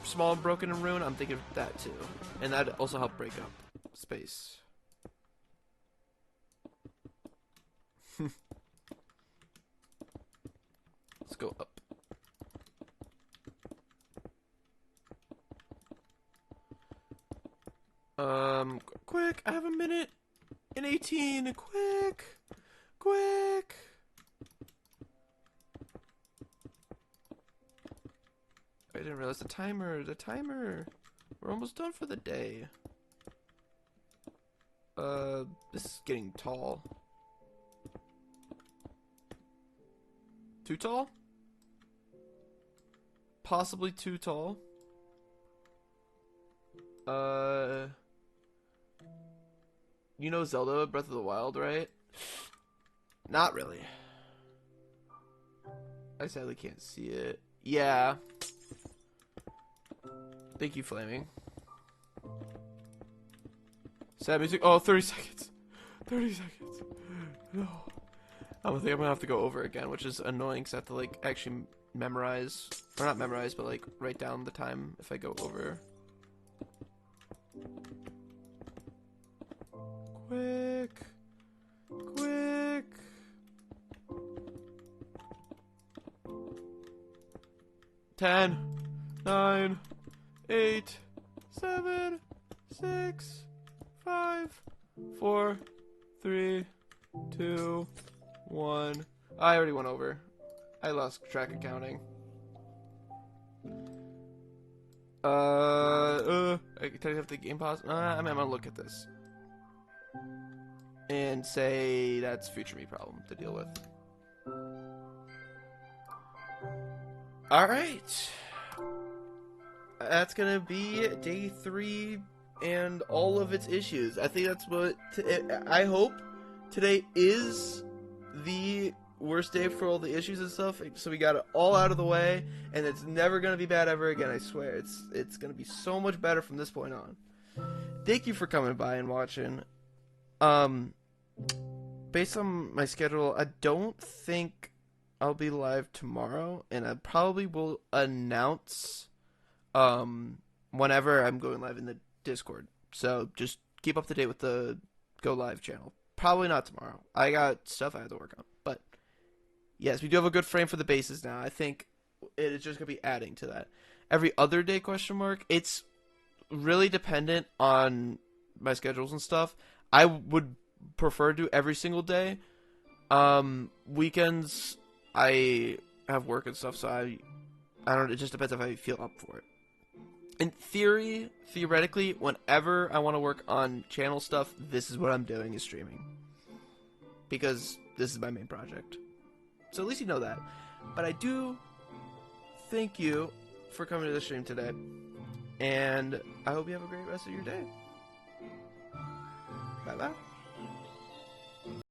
S1: small and broken in rune, I'm thinking of that too. And that'd also help break up space. Let's go up. Quick, I have a minute and 18. Quick. I didn't realize the timer. We're almost done for the day. This is getting tall. Too tall? Possibly too tall. You know Zelda Breath of the Wild, right? Not really. I sadly can't see it. Yeah. Thank you, Flaming. Sad music. Oh, 30 seconds. 30 seconds. No. I think I'm gonna have to go over again, which is annoying because I have to, like, actually memorize. Or not memorize, but, like, write down the time if I go over. Quick. 10, 9, 8, 7, 6, 5, 4, 3, 2, 1. I already went over. I lost track of counting. I have the game pause. I mean, I'm gonna look at this and say that's future me problem to deal with. Alright. That's gonna be day 3 and all of its issues. I think that's what... I hope today is the worst day for all the issues and stuff, so we got it all out of the way, and it's never gonna be bad ever again, I swear. It's gonna be so much better from this point on. Thank you for coming by and watching. Based on my schedule, I don't think I'll be live tomorrow, and I probably will announce whenever I'm going live in the Discord. So just keep up to date with the Go Live channel. Probably not tomorrow. I got stuff I have to work on. But yes, we do have a good frame for the bases now. I think it is just going to be adding to that. Every other day, question mark. It's really dependent on my schedules and stuff. I would prefer to do every single day. Weekends, I have work and stuff, so I don't. It just depends if I feel up for it. In theoretically, whenever I want to work on channel stuff, this is what I'm doing, is streaming, because this is my main project. So at least you know that. But I do thank you for coming to the stream today, and I hope you have a great rest of your day. Bye bye.